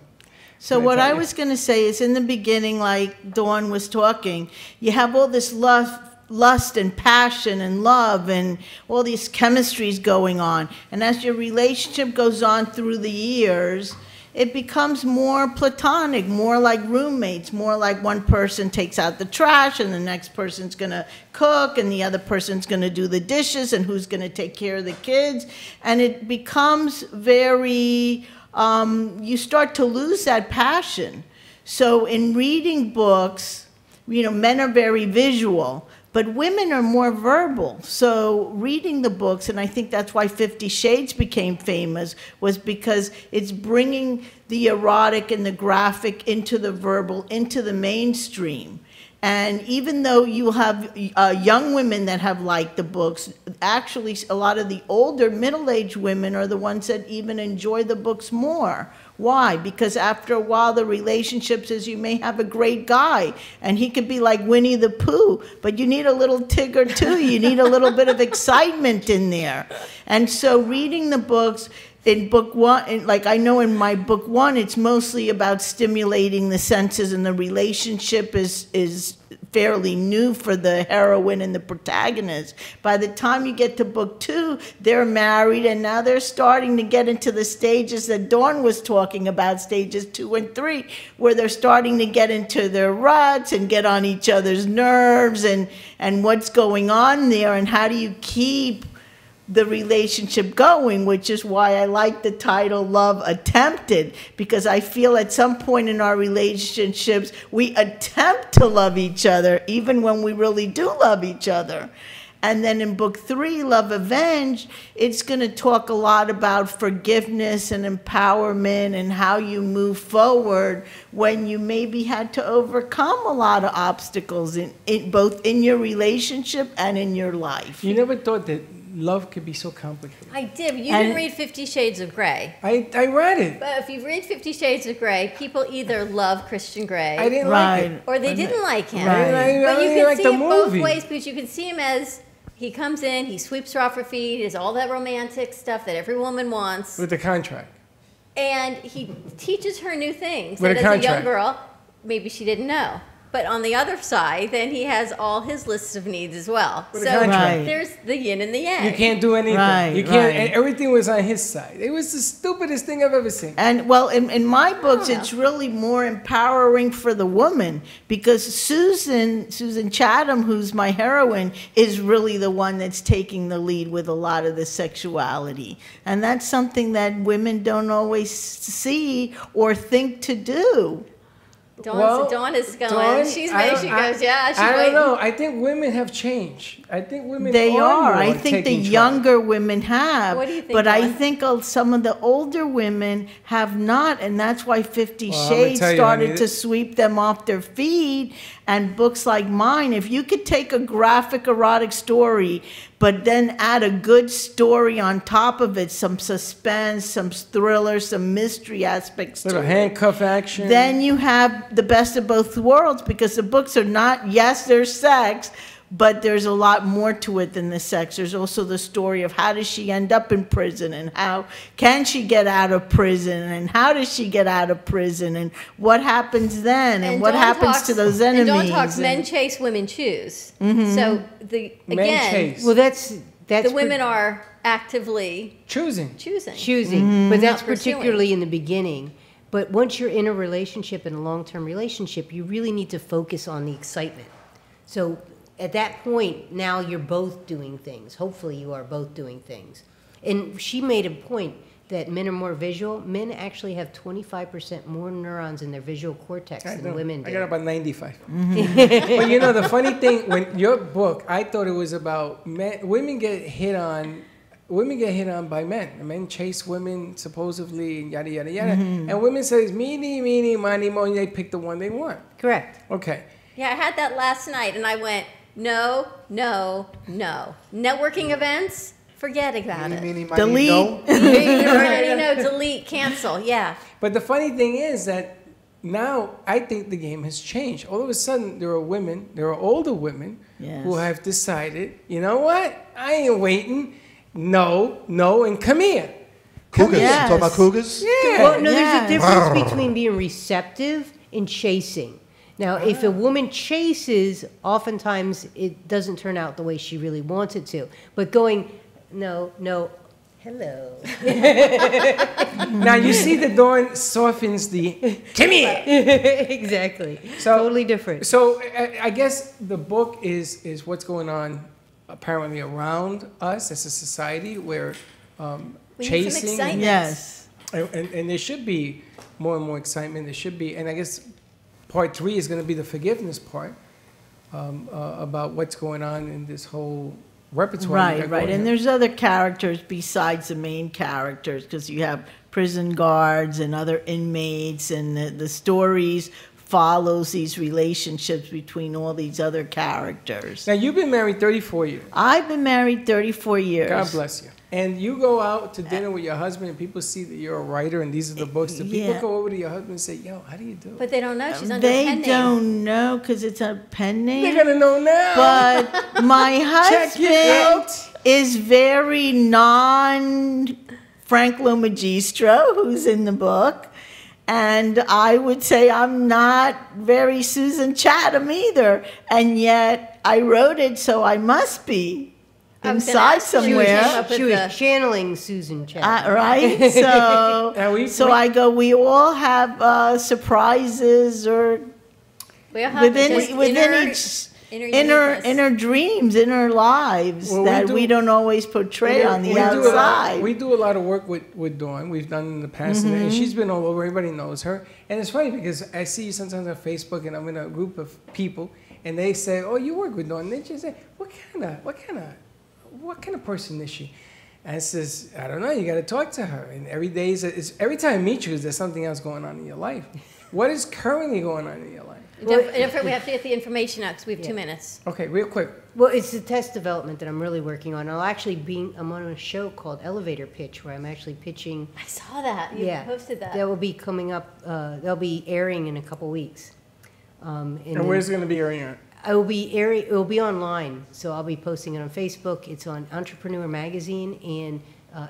So what I was going to say is in the beginning, like Dawn was talking, you have all this lust and passion and love and all these chemistries going on. And as your relationship goes on through the years, it becomes more platonic, more like roommates, more like one person takes out the trash and the next person's going to cook and the other person's going to do the dishes and who's going to take care of the kids. And it becomes very... you start to lose that passion. So in reading books, men are very visual, but women are more verbal. So reading the books, and I think that's why 50 Shades became famous, was because it's bringing the erotic and the graphic into the verbal, into the mainstream. And even though you have young women that have liked the books, actually a lot of the older middle-aged women are the ones that even enjoy the books more. Why? Because after a while the relationships is you may have a great guy and he could be like Winnie the Pooh, but you need a little Tigger too. You need a little bit of excitement in there. And so reading the books, in book one, like I know in my book one, it's mostly about stimulating the senses, and the relationship is fairly new for the heroine and the protagonist. By the time you get to book two, they're married, and now they're starting to get into the stages that Dawn was talking about, stages 2 and 3, where they're starting to get into their ruts and get on each other's nerves and what's going on there, and how do you keep the relationship going, which is why I like the title Love Attempted, because I feel at some point in our relationships, we attempt to love each other, even when we really do love each other. And then in book 3, Love Avenged, it's going to talk a lot about forgiveness and empowerment and how you move forward when you maybe had to overcome a lot of obstacles in both in your relationship and in your life. You never thought that love could be so complicated. I did, but you didn't read 50 Shades of Grey. I read it. But if you read 50 Shades of Grey, people either love Christian Grey. I didn't like it. Or they didn't like him. Right. But you I can like see the it both movie. ways, because you can see him as he comes in, he sweeps her off her feet, he does all that romantic stuff that every woman wants. With the contract. And he teaches her new things With that a as a young contract. girl, maybe she didn't know. But on the other side, then he has all his lists of needs as well. With a So contract. there's the yin and the yang. You can't do anything. Right, You can't. right. And everything was on his side. It was the stupidest thing I've ever seen. And well, in my books, it's really more empowering for the woman, because Susan Chatham, who's my heroine, is really the one that's taking the lead with a lot of the sexuality. And that's something that women don't always see or think to do. Dawn is going. She goes, yeah. I don't know. I think women have changed. I think women They are. I more think the taking charge. younger women have. What do you think, But I Dawn? think some of the older women have not, and that's why 50 Well, I'm gonna Shades tell you, started honey, to sweep them off their feet. And books like mine, if you could take a graphic erotic story, but then add a good story on top of it, some suspense, some thriller, some mystery aspects to Little it, handcuff action. then you have the best of both worlds, because the books are not, yes, there's sex, but there's a lot more to it than the sex. There's also the story of how does she end up in prison, and how can she get out of prison, and how does she get out of prison, and what happens then, and what Dawn happens to those And enemies. Dawn talks men chase, women choose. So Men chase. Well, that's the women are actively choosing. But that's Pursuing. particularly in the beginning. But once you're in a relationship, in a long-term relationship, you really need to focus on the excitement. So at that point, now you're both doing things. Hopefully you are both doing things. And she made a point that men are more visual. Men actually have 25% more neurons in their visual cortex than women do. I got about 95. But you know, the funny thing, when your book, I thought it was about men, women get hit on women get hit on by men. And men chase women supposedly, and yada, yada, yada. Mm-hmm. And women say, meeny, meeny, miny, moany, they pick the one they want. Correct. Okay. Yeah, I had that last night, and I went, no, no, no. Networking events, forget about it. Delete. You already know, delete, cancel, yeah. But the funny thing is that now I think the game has changed. All of a sudden, there are older women who have decided, you know what? I ain't waiting. No, and come here. Cougars. Yes. Talking about cougars? Yeah. Well, no, there's a difference between being receptive and chasing. Now, if a woman chases, oftentimes it doesn't turn out the way she really wants it to. But going, no, hello. Now, you see the Dawn softens the, come here. Exactly. So, totally different. So I guess the book is what's going on apparently around us as a society where We need some chasing. excitement. Yes. And there should be more and more excitement. There should be, and I guess part 3 is going to be the forgiveness part about what's going on in this whole repertoire. Right. And there's other characters besides the main characters, because you have prison guards and other inmates, and the stories follows these relationships between all these other characters. Now, you've been married 34 years. I've been married 34 years. God bless you. And you go out to dinner with your husband, and people see that you're a writer, and these are the books. Do people go over to your husband and say, yo, how do you do it? But they don't know. She's under a pen name. They don't know because it's a pen name. They're going to know now. But my husband is very non-Franco Magistro, who's in the book. And I would say I'm not very Susan Chatham either. And yet I wrote it, so I must be inside somewhere. She was channeling Susan Chatham. Right? So I go, we all have surprises or within each inner dreams, inner lives that we don't always portray on the outside. We do a lot of work with Dawn. We've done in the past, and she's been all over. Everybody knows her. And it's funny because I see you sometimes on Facebook, and I'm in a group of people, and they say, "Oh, you work with Dawn." And they just say, "What kind of person is she?" And I says, "I don't know. You got to talk to her." And every day every time I meet you, there's something else going on in your life. What is currently going on in your life? We have to get the information out because we have 2 minutes. Okay, real quick. Well, it's the test development that I'm really working on. I'm on a show called Elevator Pitch, where I'm actually pitching. I saw that. You posted that. That will be coming up. They'll be airing in a couple weeks. And where's it going to be airing at? It will be online, so I'll be posting it on Facebook. It's on Entrepreneur Magazine and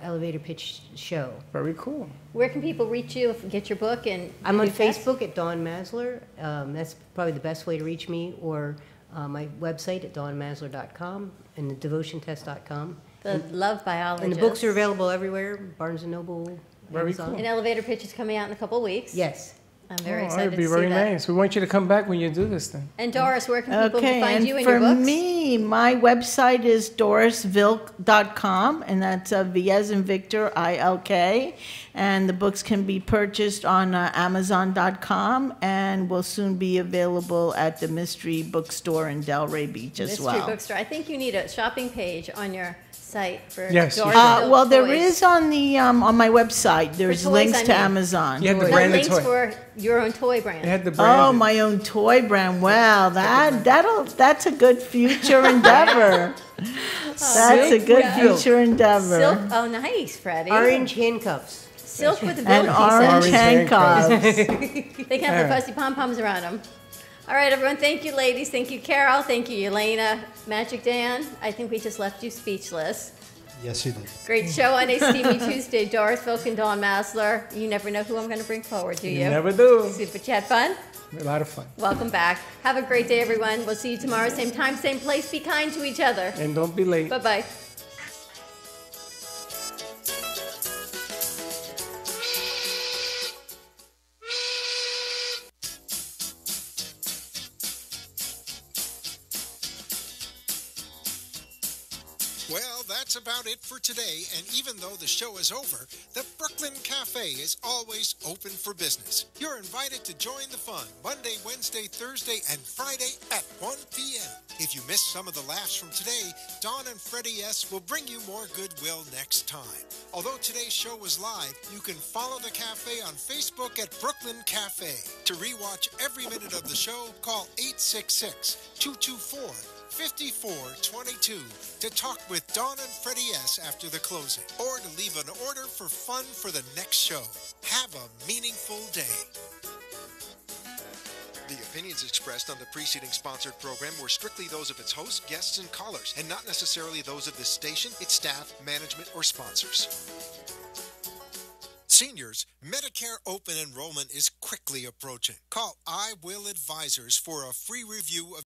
Elevator Pitch Show. Very cool. Where can people reach you, get your book? And I'm on Facebook at Dawn Masler. That's probably the best way to reach me, or my website at dawnmasler.com and devotiontest.com. The Love Biologist. And the books are available everywhere, Barnes & Noble, Amazon. An Elevator Pitch is coming out in a couple of weeks. Yes. I'm very excited It'd be to see very that. nice. We want you to come back when you do this thing. And Doris, where can people find you and for your books? me, my website is dorisvilk.com, and that's V as in Victor, ILK. And the books can be purchased on Amazon.com, and will soon be available at the Mystery Bookstore in Delray Beach as well. Mystery Bookstore. I think you need a shopping page on your site for Yes, Doris well, toys. there is on the on my website. There's toys, links I to mean. Amazon. You had the No, branded links toy. for your own toy brand. You had the branded. Oh, my own toy brand. Wow, that's a good future endeavor. That's a good future endeavor. Silk. Oh, nice, Freddie. Orange handcuffs. Silk with the And orange handcuffs. They can have the fuzzy pom-poms around them. All right, everyone. Thank you, ladies. Thank you, Carol. Thank you, Elena. Magic Dan. I think we just left you speechless. Yes, you did. Great show on a steamy Tuesday. Doris Vilk and Dawn Masler. You never know who I'm going to bring forward, do you? You never do. Super chat fun? A lot of fun. Welcome back. Have a great day, everyone. We'll see you tomorrow, same time, same place. Be kind to each other. And don't be late. Bye-bye. Well, that's That's about it for today, and even though the show is over, the Brooklyn Cafe is always open for business. You're invited to join the fun Monday, Wednesday, Thursday, and Friday at 1 p.m. If you missed some of the laughs from today, Dawn and Freddy S will bring you more goodwill next time. Although today's show was live, you can follow the cafe on Facebook at Brooklyn Cafe. To rewatch every minute of the show, call 866-224-5422 to talk with Dawn and Freddy S after the closing, or to leave an order for fun for the next show. Have a meaningful day. The opinions expressed on the preceding sponsored program were strictly those of its hosts, guests, and callers, and not necessarily those of this station, its staff, management, or sponsors. Seniors, Medicare open enrollment is quickly approaching. Call I Will Advisors for a free review of